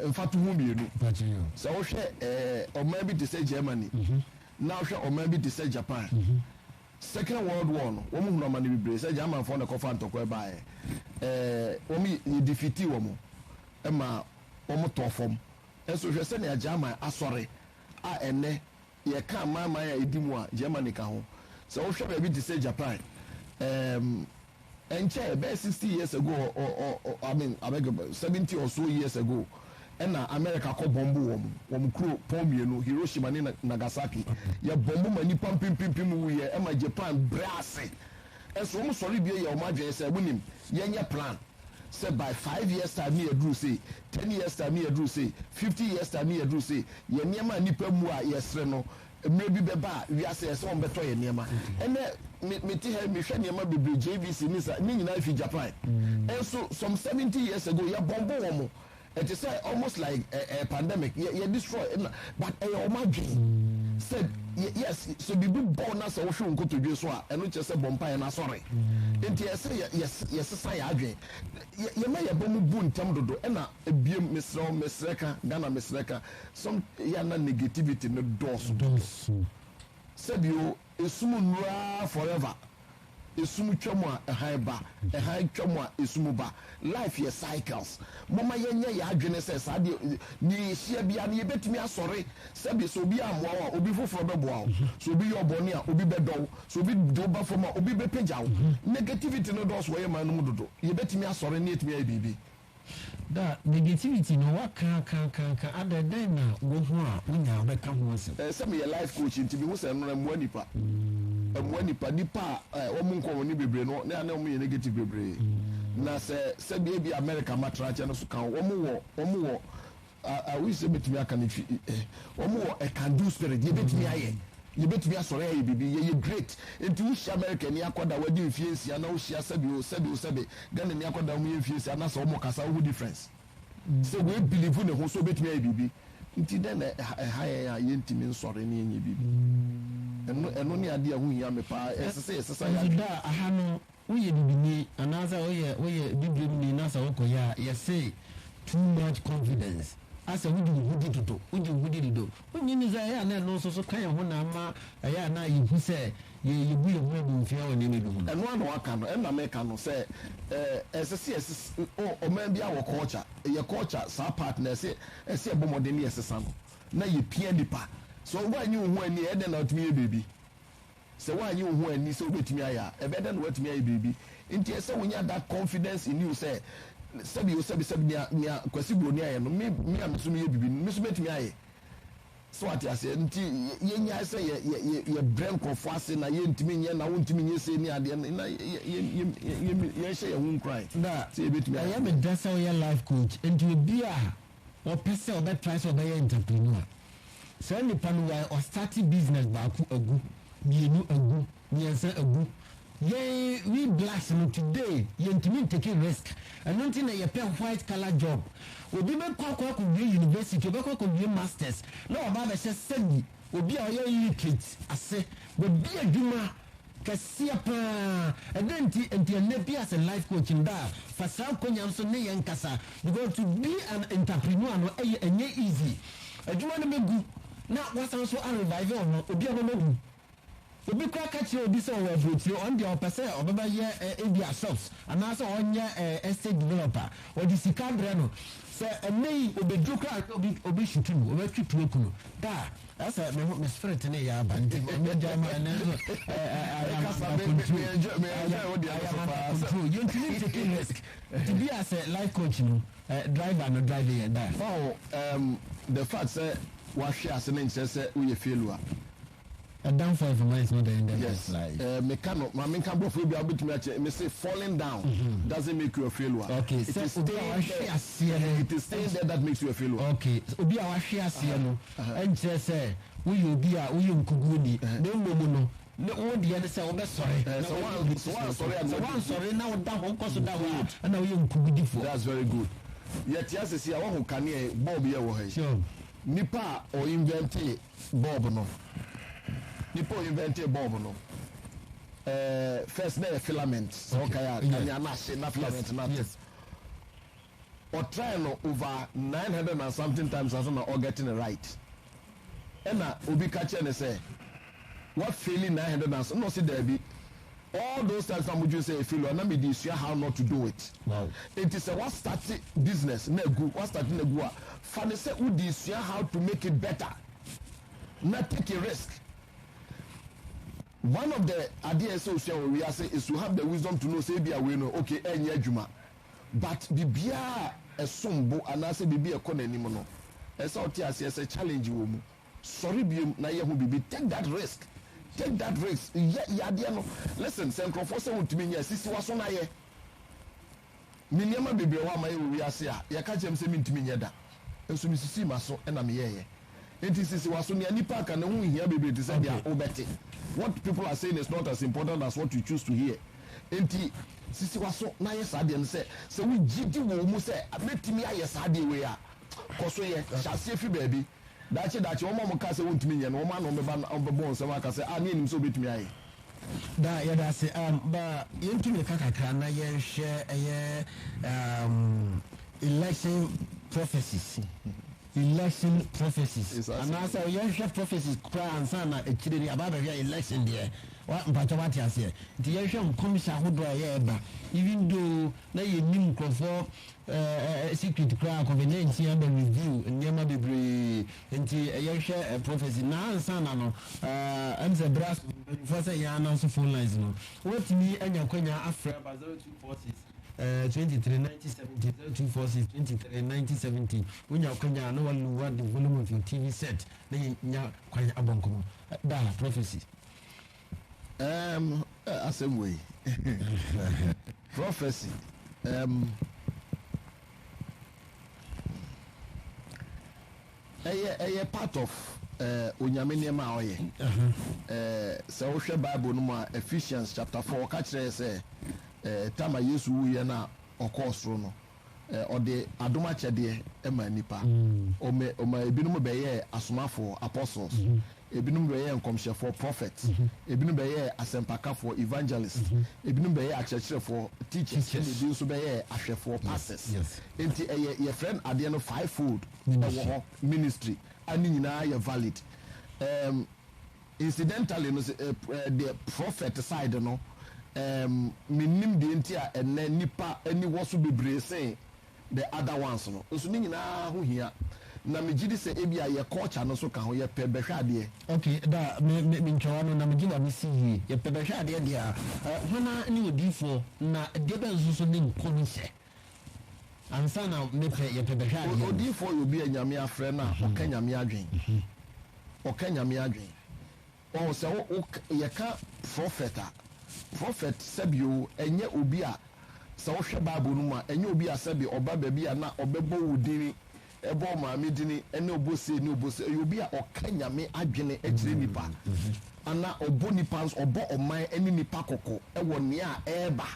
mfato ho mmienu sɛ wohwɛ ɔman bi te sɛ Germany na wohwɛ ɔman bi te sɛ Japan Second World War no wɔn mu hunama ne bebree sɛ Germanfoɔ na kɔfa ntɔkwa baeɛ wɔn yɛ defeati wɔn ɛma wɔn tɔ fam ɛnso hwɛ sɛ nea German asɔre a ɛnɛ yɛka amanman a ɛdi mu a Germany ka ho sɛ wohwɛ baabi te sɛ Japan ɛnkyɛ ɛbɛyɛ 60 years ago I mean 70 or so years ago ɛna America kɔ bɔmbu wɔn kuro pɔn mmienu Hiroshima ne Nagasaki yɛ bɔmbu ma nipa mpimpim wuyɛ ɛma Japan brase ɛso wɔn sɔre bie yɛ wɔn adwene sɛ ɛbunim yɛnyɛ plan sɛ by 5 years time ne yɛduru se 10 years time ne yɛduru se 50 years time ne yɛduru se yɛ nneɛma nipa mu a yɛsrɛ no mmerɛ bi bɛba a wiase ɛsɛ wɔn bɛtɔ yɛ nneɛma ɛnɛ mete ha mehwɛ nneɛma bebree JVC ne nyinaa fi Japan ɛnso some 70 years ago yɛ bɔmbu wɔn it is almost like a pandemic. You destroy, but you imagine said yes so bibi born na so wo hwe nkotodwe so a eno che se bompa ye na sori enti yes sa ya adwen ye ma ye bomu bu ntam dodo na ebiem mesreka Ghana mesreka some ya na negativity no dos said you esumu nura forever esumu twamo a ehaiba ehai twamo a esumu ba life ye cycles mama yenye ya adwene se sa de ni hia bia na yebetumi asore sabi so obi amoa wa obi foforo beboa so obi yo boni a obi bedow so obi do ba foma obi be pejaw negativity no dos wo ye manum dodo yebetumi asore na etumi abibi da negativity no wa kan other than na wo ho a wonya be ka ho asem se me life coach nti bi wo se no mo nipa nipa wo mun ko ni bebre no na mo ye negative bebre na se bi America matrache no so kan wo mo we say betumi aka ni wo mo e can do spirit ye betumi aye ye betumi asore aye bibi ye great enti wo hia America ni akoda wadi mfiensia na wo hia sabi Ghana ni akoda mo ye mfiensia na so wo kasa wo difference so we believe ne ho so betumi aye bibi nti den haye ya ye ntimi nsore ni enye bibi eno ni ade a hu hia me pa esesa ya da aha no woyɛ bibini anaasɛ woyɛ biblim ni na sɛ wokɔyɛ a yɛse too much confidence asɛ wodi dodo wonyini sɛ ɛyɛ a na ɛno nso so ka yɛ ho na ama ɛyɛ a na yɛhu sɛ yɛbu yɛ ho abumfia wɔ nneɛma bi ho ɛno ana waka no ɛna meka no sɛ ɛsɛ ɔman bi a wɔ culture yɛ culture saa part na ɛsɛ ɛbɔ mmɔden ne yɛsesa no na yɛpia nipa so woanyi wo ho ani ɛdɛ na wotumi yɛ baabi sɛ woanyi wo ho ani sɛ wobɛtumi ayɛ a ɛbɛdɛ na watumi ayɛ baabi nti ɛsɛ wonya that confidence in you sɛ sɛbi nia kwasi broni ayɛ no me a meso meyɛ bibi me so bɛtumi ayɛ so ate aseɛ nti yɛnya sɛ yɛbrɛ nkurɔfoɔ ase na yɛntumi nyɛ na wontumi nyɛ sɛ ni adeɛ na yɛnhyɛ yɛ ho nkran sɛ yɛbɛtumi ayɛ ɛyɛ meda sɛ woyɛ life coach nti obi a wɔpɛ sɛ ɔbɛtrae sɛ ɔbɛyɛ entrepreneur saa nipa no wa ɔstarte business baako agu mmienu agu mmiɛnsa agu we blacks no today yɛntumi take risk ɛno nti na yɛpɛ white collar job obi bɛkɔ akɔwie university obɛkɔ akɔwie masters na ɔba bɛhyɛ sɛdi obi a ɔyɛ illiterate ase obi adwuma kɛseɛ paa ɛdɛ nti ɛnɛ bi as a life coach nda fa saa akɔnya nso ne yɛn kasa because to be an entrepreneur no ɛnyɛ easy adwuma no bɛgu na wasan so revive ɔno obi a bɛmagu obi kura kakyere obi sɛ ɔwɔ aburokyire ɔn deɛ ɔpɛ sɛ ɔbɛbɛyɛ ebia shops anaasɛ ɔnyɛ estate developer ɔde sika brɛ no sɛ ɛnɛ yi obeduro kura obi shutu no obɛtwi tuo kunu da ɛsɛ me spirit ne yɛ aba nti ɔmɛgya ma ɛnɛ nso yɛntumi take risk to be as a life coach no driver no drive yɛ da the fact sɛ wahwe ase ne nkyerɛ sɛ woyɛ failure a downfall for me is not the end of yes. life. Mekano, my main camp of me say falling down doesn't make you a failure. Okay, it is staying there that makes you a failure. Okay, so obi a wahwe ase no, enche say we obi a we nkuguni, na mmomu no. Ne o de ne say obesore. So one sorry na o da ho nkoso da ho na we nkugudifo. That's very good. Yet yes see I want kan e bulb ye wo ha. Sure. Nipa o invent bulb no. Nipo invented bulb no. First na filament. Okay, na filament na. Yes. Or try no over 900 and something times as na all getting it right. And na obi catch and say what failing 900 and no see there be all those times I'm just say failure na me dey how not to do it. Wow. It is a what starting business na go what starting na go fa dey say who dey how to make it better. Not take a risk. One of the ideas we are saying is to have the wisdom to know say be away no okay enye adwuma but bibia esombo anase bibia ekọ nanim no esa oti ase ese challenge wo mu sorry biem na ye ho bibi take that risk ya de no listen say nkrofo say wotumi nya sisi waso na ye miniama bibia wa ma ye wi ase a ye ka chem say mintumi nya da enso mi sisi maso na me ye enti sisi waso ne nipa ka na hu hia bibia te say dia obete. What people are saying is not as important as what you choose to hear. Enti sisi waso na yes ade no say we gidi wo mu say metimi ayes ade we a koso ye chase fi baabi dachi omo mo ka se wontumi nye no omo na omeba obebo nsem aka se a ne nim so betumi aye da ya da se ba yentumi kakaka na ye hwe election prophecies and also you share prophecies cry and son actually about the election there what mpatawati ase the election commission who do eba even though na ye nim crofo secret cry COVID-19 and review nyama bebre enti ye share prophecy na son no am say brass for say ya announce phone lines no what me anya kwanya afra ba 0246 23 1970 0246 23 1970 when you come down no one what the volume of your TV set then you quite abonko da prophecy same way prophecy a part of onyame niema oye so wo hwe Bible no ma Ephesians chapter 4 ka kire say tama Yesu wuye na okosoro no ode adoma chede ema nipa o ma ebinom be ye asomafo apostles ebinom be ye nkomhyefo prophets ebinom be ye asempakafo evangelists ebinom be ye akyerɛkyerɛfo teachers and ebi nso be ye ahwɛfo pastors enti ye friend ade no fivefold ministry ani nyina ye valid incidentally no the prophet side no minim de ntia enne nipa ani woso bebre sen the other ones no so ni nyina ho hia na megidi se ebia ye culture no so ka ho ye pe behwa de okay da me ntwa no na megidi na si yi ye pe behwa de dia hona ni odifo na de be nso so ni nkoni se ansa na me pe ye pe behwa de odifo yo bi anyame afre na okanyame adwen o se ye ka prophet sabio enye obi a se wo hwe Bible no ma enye obi a sabi oba ba bi a na obebo wudini ebo maame dini ene obose ni obose obi a okanyame adwene agire nipa ana obo nipa obo oman eni nipa kokko ewo ne a eba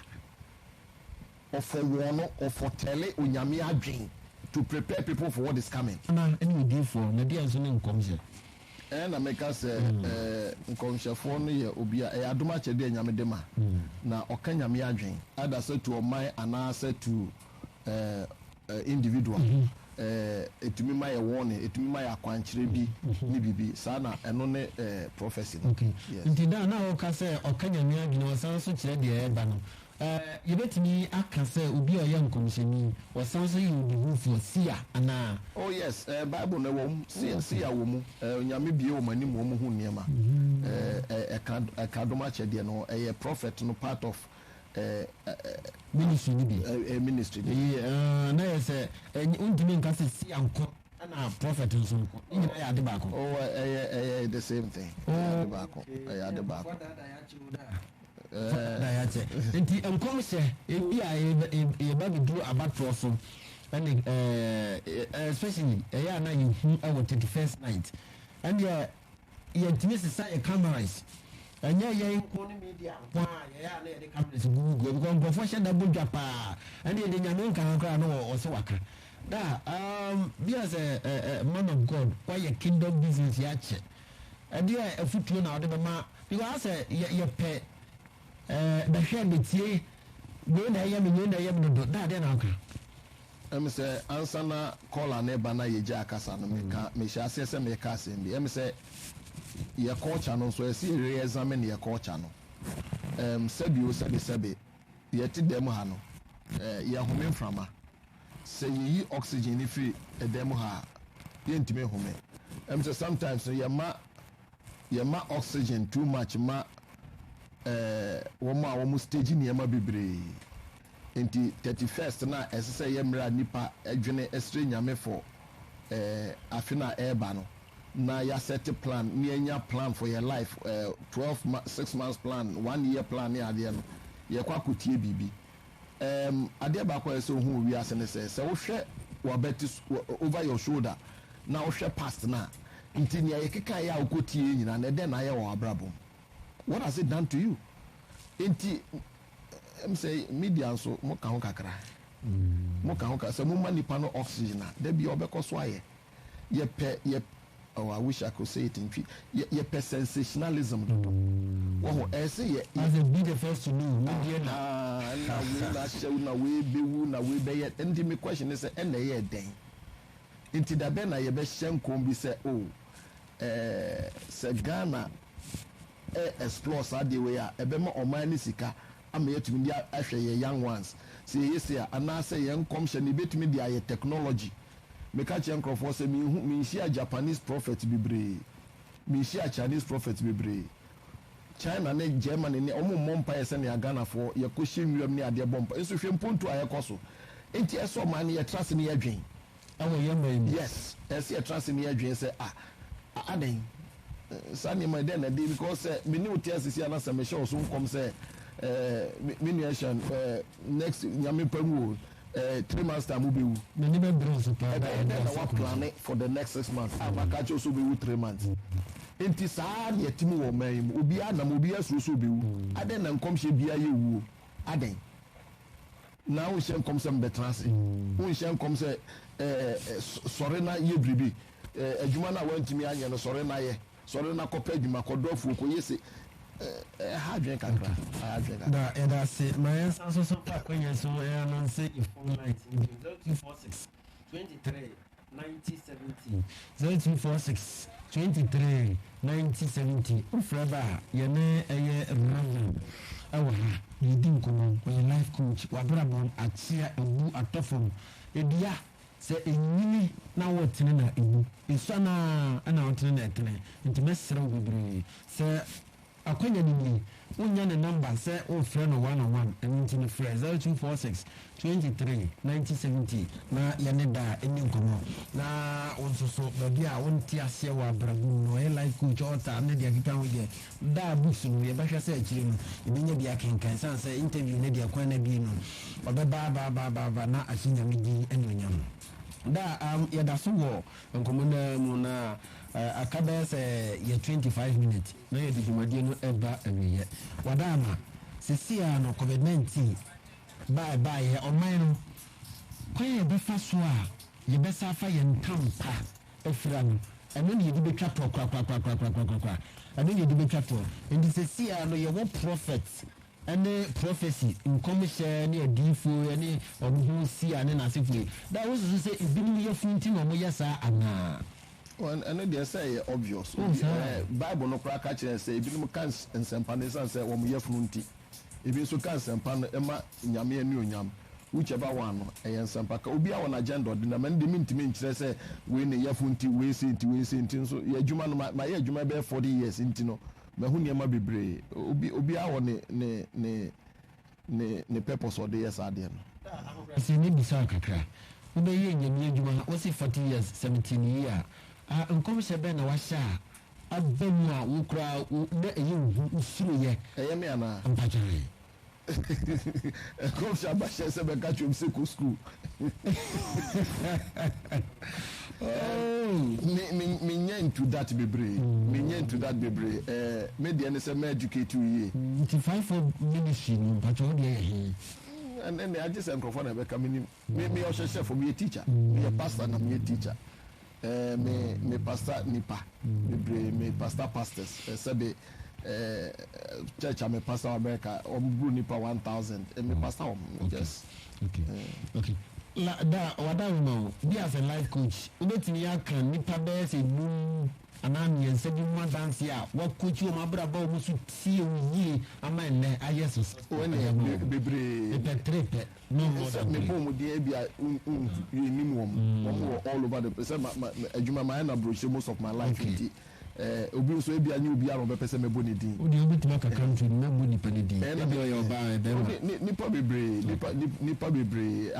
ofowono ofotele onyame adwen to prepare people for what is coming na eni odi for na dia nso ne nkomse na meka se nkonhyefo no ye obi a adoma kyede anyame de ma na okanyame adwen ada se to oman ana se to individual etumi ma ye wone etumi ma ya kwankyere bi ni bibi saa na eno ne prophecy okay nti da na o ka se okanyame adwen wasan so kyere de eba no yebetimi aka se obi oye nkomhyeni wasan so yi obi for sia ana oh yes Bible na wo sia wo mu onyame bie wo mani mo hu niema ekadoma kyede no prophet no part of ministry ni bi ministry na yese undimi nka se sia nko ana prophet nso nko nyina ya de ba ko the same thing ya de ba ko da ya che nti enkom se ebi a ye ba bi duru abatro so and especially ya na you our 31st night and ye ntimi say cameras anya ye nko ne media kwa ya na ye cameras google because before she da bodwa pa and ye de nyame nka nkra no o se waka da be as a man of God why your kingdom business ya che and ye afutuo na ode be ma because ye pe the share betie go na ya me no do da de na aka say answer na call na eba na ye ja akasa no me sha se me ka se mbi say ye culture no so esi re-examine ye culture no sabi ye ti dem ha no ye home mframa se yi oxygen ni free dem ha ye ntime home say sometimes ye ma oxygen too much ma womo stage niema bebre enti 31st na esese ye mra nipa adwene estre nyame for afina eba no na ya set plan ni enya plan for your life 6 months plan 1 year plan ni ade no ye kwa kotie bibi ade ba kwa so hu wi ase ne se wo hwe wa bet over your shoulder na wo hwe past na enti ni ye keka ya okotie nyina na de na ye wa abrabom. What has it done to you? Enti say media so mo ka ho kakra. Mo ka ho ka se mo mani pa no oxygen na de bi obekọ so aye. Ye oh, I wish I could say it in ye sensationalism. As a be the first to know, na we be woo, na we be yet. And the question is, and the year day. Into the ben, I be shem combi say, oh, say Ghana explore Saudi way, a bema or manisika. I'm here to be actually young ones. Say yes, and I say young commission, bit me the technology. Me catch young for say me share Japanese prophet be brave. Me share Chinese prophet be brave. China ne Germany ne omo mompa yesa ne Ghana for ye question wiam ne ade bompa. Enso hwe mpontu ayekoso. Enti eso man ye trust ne adwen. Awo yamba. Yes, ese ye trust ne adwen say aden. Sani my den na dey because me ni oti asisi ana se me show so kom say miniation next nyame pamu 3 months time will be many members of plan for the next 6 months. Abakacho also be 3 months. Enti saa ne yetimu wo man obi anam obi asuro be wu aden na nkom hye bia ye wu aden na wo hye nkom se mbetranse wo hye nkom se sore na ye bribi adwuma na wantimi anye no sore na ye sore na kopa adwuma kodofu ko yese hardware kakra da eda se my so pa kwenya so no say if phone line 0246 23 9070 0246 23 9070 forever yene eye raven awa yidi nkomo we life coach wabrabon atia ewu atofom edia se enyini na wotene na ewu esana ana wotene na etene ntimesere obebre se akwanya ni unya ne number say o friend no 101 and in free 0246 23 9070 na yane da eni nkomo na onso so baby a wonti ase wa brabu no e like coach ota na dia kika ho de da books no ye bahwa say akire no ebinya dia kenkan san say interview ne dia kwan na bi no obeba ba na asinya medi enyonyam da yada so wo nkomo na mu na akaba say ye 25 minutes na ye djumadi no eba awiye wadama sisia no covid-19 bye ye oman no kwaye be fa so a ye be sa fa ye ntampa efira no eno ne ye di betwa to kwa eno ye di betwa to ndi sisia no ye wo prophet ene prophecy nkomhye ne adifo ne omo si ane na sefue da wo so say ebinim ye funti no mo yesa ana and they say obvious. Bible no crack catcher say if you can and Sampanis say when we have funti. If you so can Sampan Emma Nyame and Nyam, whichever one and Sampaka will be our agenda. The man didn't mean to say when the Yafunti we see to so yeah, Juman my age you might be 40 years into no. Mahunia might be brave. Obi our ne purpose or the yes adian. See me beside Kakra. Ube ye Juma was it 40 years, 17 years. Nkom se be na washa abemu a wukra na eyi usuru ye me ana ampajare nkom se abasha se be ka chum se ko school me nya into that bebre me dey say me educate you 25 for ministry no pacho dey here and then I just microphone na be ka me o chef for me teacher me pastor na me teacher me pastor nipa me pastor pastors sabe church am pastor America bru nipa 1000 me pastor yes okay la da wada no be as a life coach ubetini yakan nipa be say boom anani ense bi mo dance ya what coach o mabra ba o so tie yi amen na ayeso when bebre petre no more than me bom dey bia ni mo all over the place adwuma my na brochure most of my life obi so ebia ni obi aro be pese me boni din odi obi tima ka country me boni pani din e be yo ba nipa bebre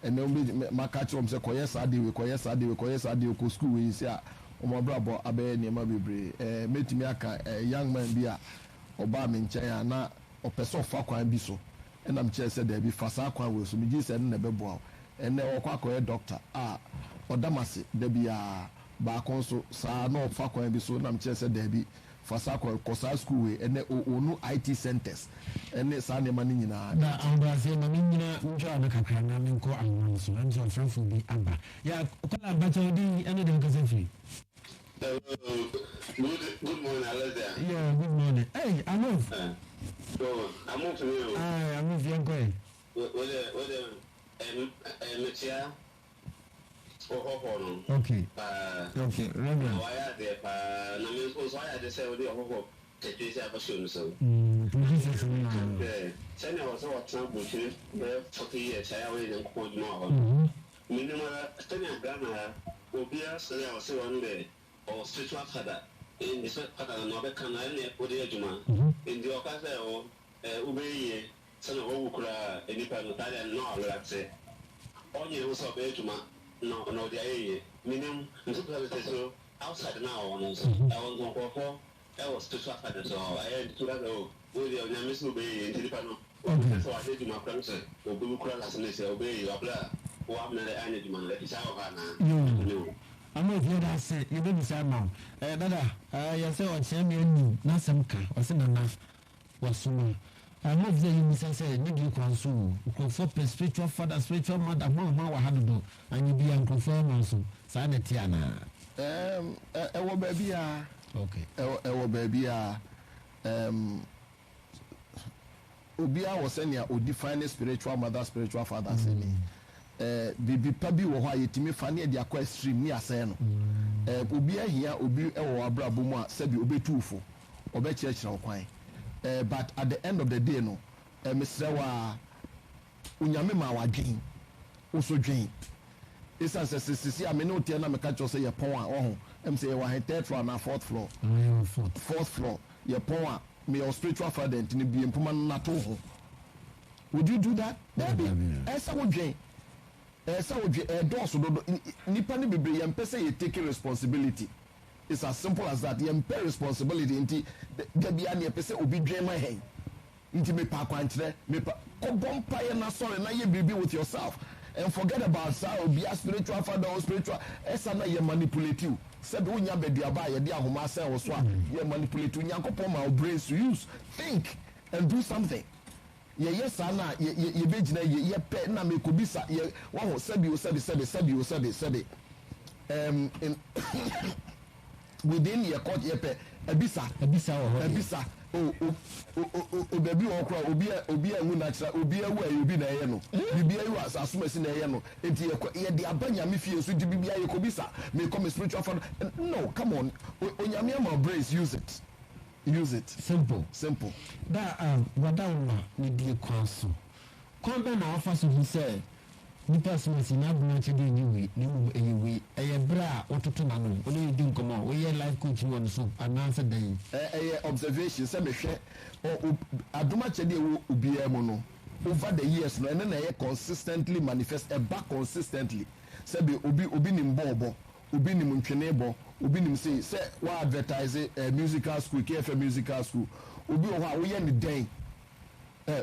and then my catch them say koye sade ko school we say omo brabo abe ne ma bebre metimi aka young man bi a oba me nchen na opeso fa kwan bi so enam che say da bi fa sa kwan we so mi gi say na bebo ene okwa koye doctor odamase da bi a ba kon so sa na fa kwan bi so nam che say da bi fa sa kwan ko sa school we ene onu IT centers ene sa ne ma ni nyina na ambraze ma ni nyina njo na kakra na me ko anwan so njo franfo bi aba ya kola ba jodi ene de nkase fi Good morning, Alexia. Yeah, good morning. Hey, I move. So, I moved to you. I move young guy. Okay. Okay, Reverend. Why are there? Why are they saying the whole so Jesus, Send us what Trump will choose 40 years. I already called more. Minimum, Tanya Ghana will be a say one day or spiritual father in the father and other canal for the Juma in the Ocasa or Ube, son of Okra, any part of Italian, no, let's say. Only who saw Juma, no, the A. Minimum, outside now, I want to go for. I was spiritual father, so I had to go with your Namis Obey in Tilipano. So I did my concert, Obukra last night, obey your blah. I'm not an energy man, let it out. I'm not here that say, you didn't say, Mom. Dada, you say, what's your name? Not some car, or some enough. Was soon. I move the you say, need you consume. For spiritual father, spiritual mother, Mama, how to do, and you be unconfirmed also. Sanitiana. Ewo baby Okay. Ewo baby Obia was saying ya o define spiritual mother, spiritual father say me. Bibi pabi wo ha yetimi fa ne dia kwa extreme ni asɛ no. Obia hia obi ewo abrabo mu a sebi obetufo. Obekyerɛkyerɛ kwan. But at the end of the day no, Mr. wa unyame ma wadwen. Oso dwen. Isa sisi a me no tie na me ka cho say ye pon a oho. Say ye wa third floor na fourth floor. Fourth floor. Ye pon a me your spiritual father ntini bi empoma na to ho. Would you do that? Esa wo dwen. Esa wo dwen doso do nipa ne bebre ye mpese ye take responsibility. It's as simple as that. Ye mpe responsibility nti da bia ne pese obi dwen ma hen. Nti me pa kwankyere me pa ko bompa ye na sorry na ye bibi with yourself. And forget about sao be a spiritual father or spiritual esa na ye manipulate you said unya bediaba ye dia homa say wo so a ye manipulate you nyankopon ma brains to use think and do something ye yes na ye begina ye pe na me ko bisa ye wo ho sabi in within your court ye pe ebisa baby okra obi anu natural obi awu ayobi na ye no bibi ayu asomasi na ye no enti ye de abanya me fie so di bibi aye ko bisa me come spiritual father. No, come on, onyame ma brace, use it simple that wada una ni die kwanso kon be na ofa so hu say ni person si na bu na chede ni wi ni mu eyi eye bra ototo na no oni di nkomo we ye life coach won so anansa dan observation say me hwe adoma chede wo obiya mu no over the years no ene na ye consistently manifest back consistently say be obi ni mbobo obi ni ntwene bo obi ni say wa advertise musical school KFM musical school obi o ha wo ye ni den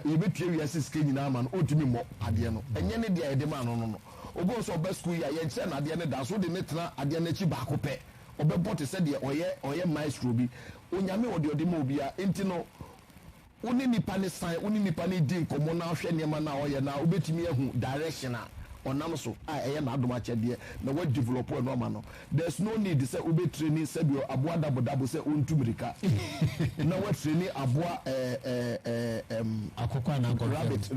you be tell you assist nyina man otimi mo ade no enye ne de ede man no obo so oba school ya ye nche na ade ne da so de ne tena ade na chi ba ko pe obebɔ te sɛ deɛ ɔyɛ maestro bi onyame ɔde ɔde ma obi a enti no wone nipa ne san wone nipa ne di nkɔmmɔ na ahwɛ nneɛma na ɔyɛ na wobɛtumi ahu direction a ɔnam so a ɛyɛ n'adom akyɛdeɛ na wadevelop ɛno ama no there's no need sɛ wobɛtraining sɛbi aboa dabodabo sɛ ɔntu mirika na watraining aboa akɔkɔ anankɔ rabbit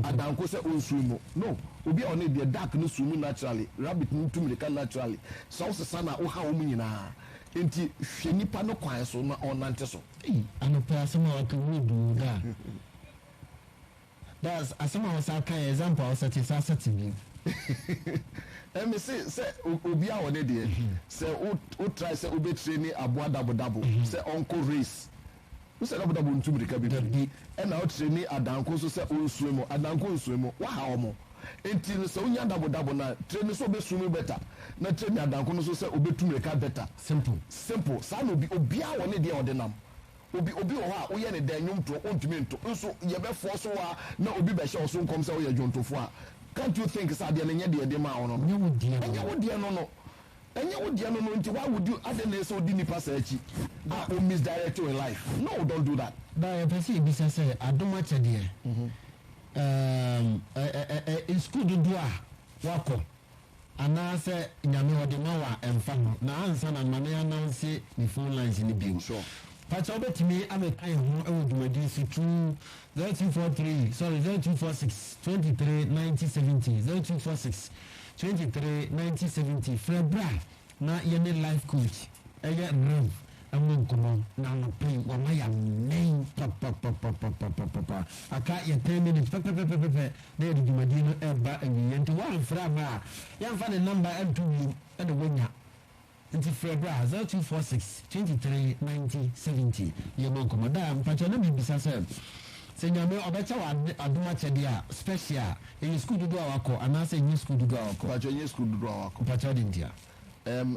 adanko sɛ ɔnsuo mu no obi a ɔne deɛ dark no suo mu naturally rabbit no ntu mirika naturally sɛ wosesa na woha wɔ mu nyinaa enti hwɛ nipa no kwan so na ɔnante so anɔpɛ asɛm a waka du da that's asɛm a wɔsa ka example a wɔsɛte sa sɛte bi ɛmi sɛ obi a ɔne deɛ sɛ wo try sɛ wobɛtraining aboa dabodabo sɛ ɔnkɔ race wosɛ dabodabo ntu mirika bi ɛna wotraining adanko nso sɛ ɔnsuo mu adanko nsuo mu waha ɔmo enti no sɛ wonya dabodabo na training sɛ wobɛsuo mu better na training adanko no so sɛ wobɛtu mirika better simple saa na obi a ɔne deɛ ɔde nam obi wɔ hɔ a woyɛ ne dan nnwom to ɔntumi nto nso yɛbɛfoɔ so a na obi bɛhyɛ wo so nkɔm sɛ woyɛ dwontofo a can't you think sɛ adeɛ no nyɛ deɛ de ma wo no ɛnyɛ wo deɛ no nti why would you ade ne sɛ wodi nipa saa akyi a wo misdirect you in life no don't do that da yɛpɛ sɛ yɛbisa sɛ adom akyɛdeɛ school dodoɔ a wakɔ anaasɛ nyame ɔde ma wa ɛmfa no na ansa na ma ne announce ne phone lines ne bio sure pacha wobɛtumi amɛka yɛ ho ɛwɔ dwumadi so 0246 23 9070 0246 23 9070 frɛ bra na yɛne life coach ɛyɛ rev ɛmo nkɔmmɔ na anɔpɛi wama yɛ amɛn papapapapapapa aka yɛ 10 minutes pɛpɛpɛpɛpɛ na yɛde dwumadi no ɛba awieɛ nti woamfrɛ ama a yɛmfa ne number ɛnto wiem ɛne woanya nti frɛ bra 0246 23 9070 yɛma nkɔmmɔ da mpatwɛ na biribisa sɛ nyame ɔbɛkyɛ wɔ adom akyɛdeɛ a special ɛyɛ skul dodo a wakɔ anaasɛ ɛnyɛ skul dodo a wakɔ mpatwɛ nyɛ skul dodo a wakɔ mpatwɛ de ntia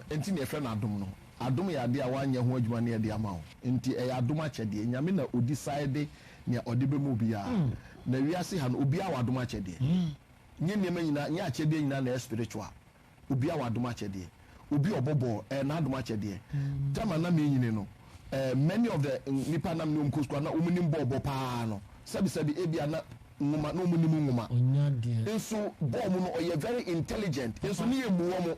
nti ne yɛfrɛ no adom no adom yɛ adeɛ a woanyɛ ho adwuma ne yɛde ama wo nti ɛyɛ adom akyɛdeɛ nyame na ɔdi side nea ɔde bɛma obiara na wiase ha no obiara wɔ adom akyɛdeɛ nyɛ nneɛma nyinaa nyɛ akyɛdeɛ nyinaa na ɛyɛ spiritual obiara wɔ adom akyɛdeɛ obi ɔbɔbɔ na adom akyɛdeɛ tama na menyini no many of the nipa nam ne ɔmkɔ sukuu na ɔmunim bɔɔbɔ paa no sɛbisɛbi ebia na nwoma na ɔmunim nwoma nso bɔɔl mu no ɔyɛ very intelligent nso ne yɛ mmuwɔ mo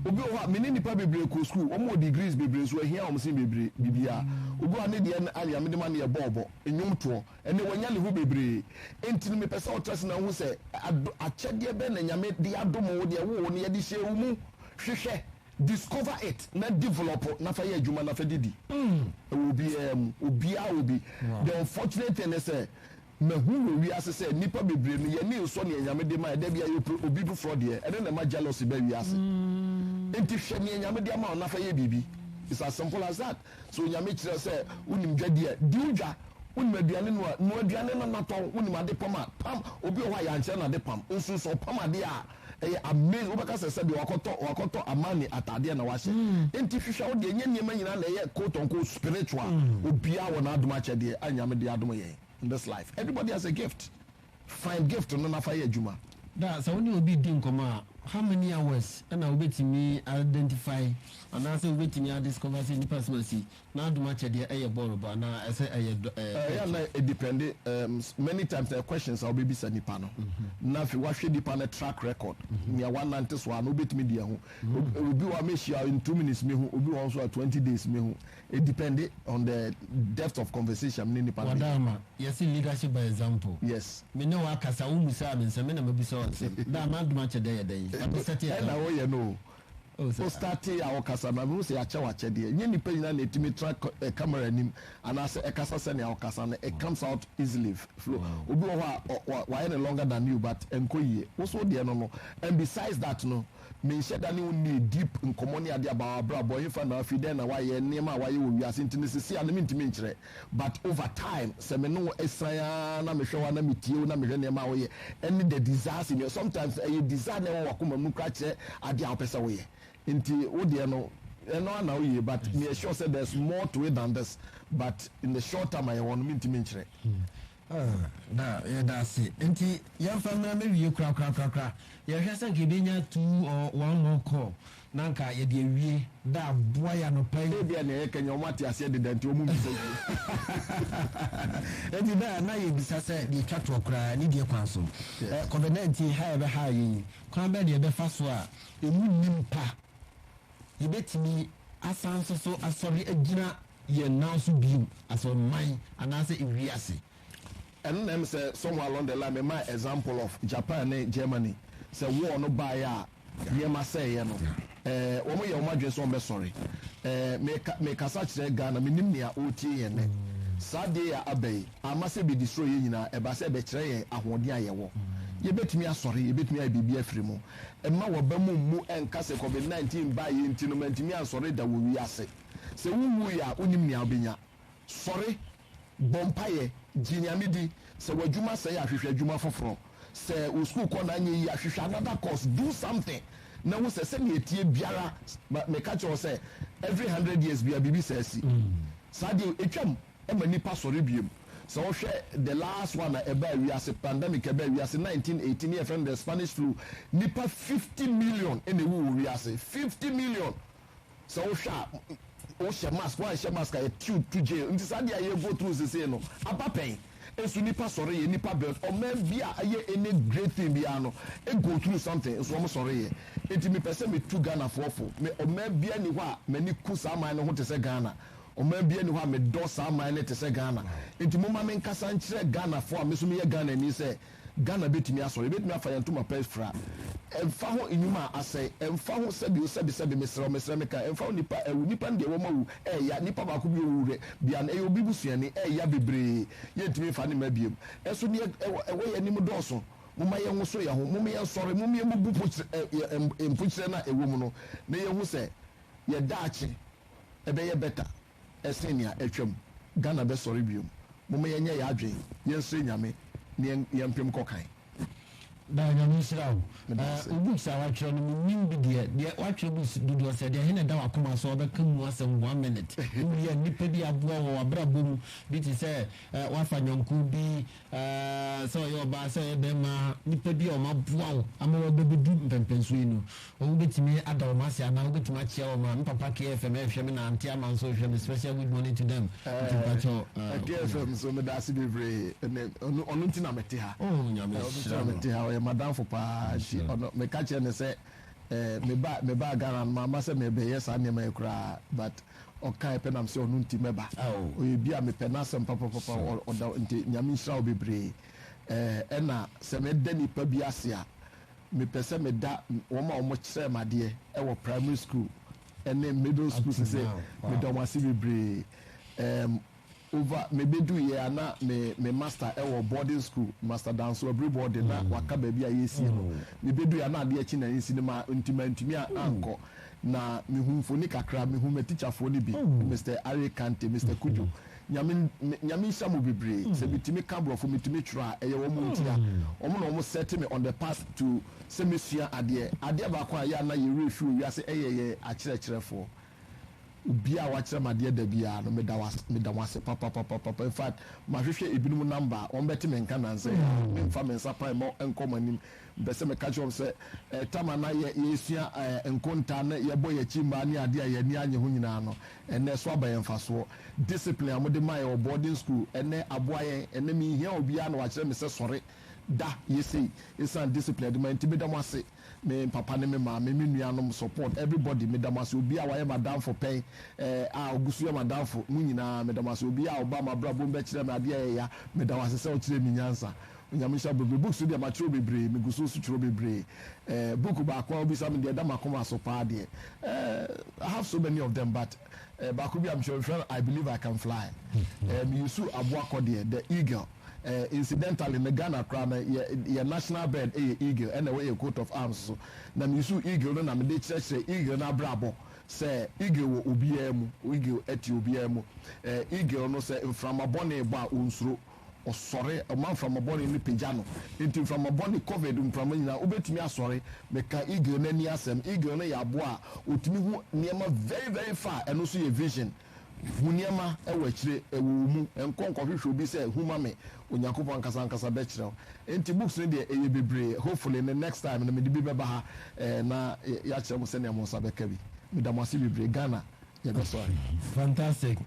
obi wɔ hɔ a mene nipa bebree kɔ sukuu wɔn wɔ degrees bebree so ahia wɔn sin bebree bibia obi wɔ ne deɛ ayɛ amede ma ne yɛ bɔɔbɔ nnwomtoɔ ɛnɛ wɔnya ne ho bebree nti no mepɛ sɛ ɔtɛ na ho sɛ akyɛdeɛ bɛ na nyame de adom wo deɛ wo ne yɛde hyɛ wo mu hwehwɛ discover it na develop na fa yɛ adwuma na fa didi obiara obi the unfortunate thing is mahu wɔ wiase sɛ nipa bebree no yɛne nsɔ ne nyame de ma ɛda bia yɛ obi foforɔ deɛ ɛne na ma jealousy ba wiase nti hwɛ ne nyame de ama na fa yɛ biribi it's as simple as that so nyame kyerɛ sɛ wonim dwadeɛ di wodwa wonim aduane no a no aduane no natɔ wonim ade pam a pam obi wɔ hɔ a yɛankyerɛ no ade pam nso so pam ade a ɛyɛ amazing wobɛka sɛ sɛbi wakɔtɔ amani atadeɛ na wahyɛ nti hwehwɛ wo deɛ ɛnyɛ nneɛma nyinaa na ɛyɛ quote unquote spiritual obiara wɔ n'adom akyɛdeɛ a nyame de adom yɛn in this life everybody has a gift find gift no na fa yɛ adwuma da sɛ wone obi di nkɔmmɔ a how many hours ɛna wobɛtumi identify anaasɛ wobɛtumi adiscover sɛ nnipa sɛm asi na adom akyɛdeɛ ɛyɛ bɔɔlo ba anaa ɛsɛ ɛyɛ na ɛdepende many times the questions a wobɛbisa nnipa no na afei woahwɛ nnipa no track record nea wanante so a na wobɛtumi deɛ ho obi wɔ mehyia in 2 minutes mehu obi wɔ nso a 20 days mehu it depend on the depth of conversation ne nnipa no wadama yɛse leadership by example yes me ne wakasa wo musaa me nsɛ me na mabisa wɔ nsɛm da ma adom akyɛdeɛ yɛ dɛn ɛna woyɛ no o start a wɔkasa na mehu sɛ yɛakyɛ wakyɛdeɛ nyɛ nnipa nyinaa na ɛtumi tra camera anim anaasɛ ɛkasa sɛnea wɔkasa no it comes out easily flow obi wɔ hɔ a wayɛ no longer than you but ɛnkɔ yie wo so deɛ no and besides that no menhyɛ da ne wo ne deep nkɔmmɔ ne ade abawabrabɔ yɛmfa na afi dɛn na wayɛ nneɛma a wayɛ wɔ wiase nti ne sisi a ne mentumi nkyerɛ but over time sɛ me ne wo ɛsan a na mehwɛ wo na metie wo na mehwɛ nneɛma a woyɛ ɛne the desires in you sometimes ɛyɛ desire na ɛwɔ wakoma mu kora kyerɛ ade a wopɛ sɛ woyɛ nti wo deɛ no ɛno ana woyɛ but me assure sɛ there's more to it than this but in the short time ayɛ wɔ no mentumi nkyerɛ da yɛda ase nti yɛmfa mmara mɛwie korakora yɛhwɛ sɛ nka ɛbɛnya 2 or 1 more call na nka yɛde awie da aboa yɛ anɔpa yi ebia ne ɛyɛ kanya ɔmo ate aseɛ deda nti ɔmo mbisa nti da na yɛbisa sɛ deɛ twa toɔ koraa ne deɛ kwan so covid-19 ha yɛbɛha yɛyi kwan bɛ deɛ ɛbɛfa so a ɛmu nim pa yɛbɛtumi asan nso so asɔre agyina yɛn nan so bio asɛ ɔman anaasɛ ewiase ɛno na ɛm sɛ somewhere along the line mema example of Japan ne Germany sɛ war no baeɛ a nneɛma sɛeɛ no wɔn yɛ wɔn adwene sɛ wɔn bɛsɔre mekasa kyerɛ Ghana menim nea ɔretie yɛn nɛ saa deɛ yɛ aba yi ama sɛ bi destroy yɛn nyinaa ɛba sɛ bɛkyerɛ yɛn ahoɔden a yɛwɔ yɛbɛtumi asɔre yɛbɛtumi ayɛ biribi afiri mu ɛma wɔba mu ɛnka sɛ covid-19 baa yɛn nti no mantumi ansɔre da wɔ wiase sɛ wowu yɛ a wonim nea wobɛnya sɔre bɔ mpayɛ gye nyame di sɛ w'adwuma sɛ yɛ ahwehwɛ adwuma foforɔ sɛ wo school kɔ na anyɛ yi ahwehwɛ another course do something na wo sɛ sɛdeɛ ɛtie biara meka kyerɛ sɛ every 100 years bia biribi sɛ asi saa deɛ ɛtwam ɛma nnipa sɔre biom sɛ wohwɛ the last one a ɛbaa wiase pandemic ɛbaa wiase 1918 yɛ friend the Spanish flu nipa 50 million ɛna ɛwu wɔ wiase 50 million sɛ wohwɛ a wohyɛ mask woanhyɛ mask a yɛtiw to jail nti saa deɛ a yɛgo through sesei no aba pɛn esu nipa sɔre yɛ nipa bɛs ɔman bi a ayɛ any great thing bi ano e go through something nso ɔmo sɔre yɛ eti mi pɛ sɛ mi tu Ghana fɔfo mi ɔman bi ani hɔ a mɛ ni ku saa man no ho te sɛ Ghana ɔman bi ani hɔ a mɛ dɔ saa man no te sɛ Ghana eti mo ma mi nkasa nkyerɛ Ghana fo a mi so mi yɛ Ghana ni sɛ Ghana betumi asɔre betumi afa yɛn ntoma pɛ fra ɛnfa ho enyuma asɛ ɛnfa ho sɛbi mesrɛ me ka ɛnfa ho nipa ɛwu nipa no deɛ wɔn awu ɛya nipa baako bi owu rɛ bia no ɛyɛ obi busuani ɛya bebree yɛntumi fa ne ma biem ɛso ne ɛwɔ yɛ anim dɔɔso moma yɛn ho so yɛ ho moma yɛn sɔre moma yɛn bu mpokyerɛ na ɛwɔ mu no na yɛn ho sɛ yɛ daakye ɛbɛyɛ bɛta ɛsɛn nea ɛtwam Ghana bɛsɔre biem moma yɛn nyɛ yɛ adwen yɛn sɛ nyame yɛn mpem kɔkan da nyame nhyira wo books a watwerɛ no menim bi deɛ watwerɛ books dodoɔ sɛ deɛ hene da wakoma so wɔbɛka mu asɛm 1 minute wodeɛ nnipa bi aboa wɔ wabrabɔ mu bi te sɛ wafa nyɔnko bi sɛ ɔyɛ ɔbaa sɛ ɔyɛ bɛma nnipa bi a ɔmaboa wo ama wɔbɛbɛdu mpɛmpɛnsuo yi no ɔmo bɛtumi ada wɔm ase anaa wobɛtumi akyea wɔ ma me papa KFM ɛhwɛ me na ante ama nso hwɛ me special good morning to them KFM so meda ase bebree ɔno nti na mete ha nyame mete ha ɔyɛ madamfo paa nti ɔno meka kyerɛ ne sɛ meba Ghana no mama sɛ mebɛyɛ saa nneɛma yɛ koraa but ɔka ɛpɛ nam sɛ ɔno nti mɛba ɔyɛ bi a mepɛ n'asɛm papapapa ɔda nti nyame nhyira wo bebree ɛna sɛ meda nipa bi ase a mepɛ sɛ meda wɔn a wɔn kyerɛ m adeɛ ɛwɔ primary school ɛne middle school sɛ meda wɔn ase bebree over mebedu yɛ ana me master ɛwɔ boarding school master danso every boarding na waka baabi a yɛsie no mebedu yɛ ana adeɛ akyi na yɛsi no ma ntumi a ankɔ na mehu mfoni kakra mehu me teacherfoɔ no bi Mr. Ari Kante Mr. Kujo nyame nhyɛ mo bebree sɛ metumi ka borɔfo metumi twerɛ a ɛyɛ wɔ mu nti a ɔmo na ɔmo set me on the path to sɛ mesua adeɛ baako a yɛ ana yɛwerɛ fi wiase ɛyɛ yɛ akyerɛkyerɛfoɔ obi a wakyerɛ m adeɛ da biara no meda wase papapapapa in fact mahwehwɛ ebinom number wɔn bɛte me nka nansɛ memfa me nsa pan ma nkɔ mo anim mpɛ sɛ meka kyerɛ m sɛ tama na yɛsua nkonta na yɛbɔ yɛkyi mmaa ne adeɛ a yɛni anye ho nyinaa no ɛnɛ so aba yɛn mfasoɔ discipline a mode ma yɛ wɔ boarding school ɛnɛ aboa yɛn ɛnɛ mehia obiara na wakyerɛ me sɛ sɔre da yɛsei ɛsiane discipline de ma nti meda mo ase me papa ne me maame me nuanom support everybody me damase obi a wayɛ madamfo pɛn a ogusu yɛ madamfo mu nyinaa me damase obi a ɔba mabrabɔ mbɛkyerɛ me adeɛ yɛ ya me damase sɛ ɔkyerɛ me nyansa nyame hyɛ bebree books deɛ makyerɛ bebree me gusu so kyerɛ bebree book baako a obisa me deɛ da makoma so paa deɛ I have so many of them but baako bi I'm sure I believe I can fly me yusu aboa kɔ deɛ the eagle incidentally in Ghana crown your national bird eagle and away a coat of arms so na me so eagle no na me de kyerɛ eagle na brabo say eagle wo obiamu eagle eti obiamu eagle no say mframabɔne ba onsuro ɔsɔre ɔman mframabɔne ne pagya no nti mframabɔne covid mframa nyina obetumi asɔre meka eagle na ni asɛm eagle no yɛ aboa otumi hu nneɛma very very far ɛno so yɛ vision hu nneɛma ɛwɔ akyire ɛwɔ mu nkɔnkɔhwehwɛ obi sɛ huma me onyankopɔn ankasa bɛkyerɛw nti books no deɛ ɛyɛ bebree hopefully the next time na mede bi bɛba ha na yɛakyerɛ mo sɛnea mo nsa bɛka bi meda mo ase bebree Ghana yɛbɛsɔre fantastic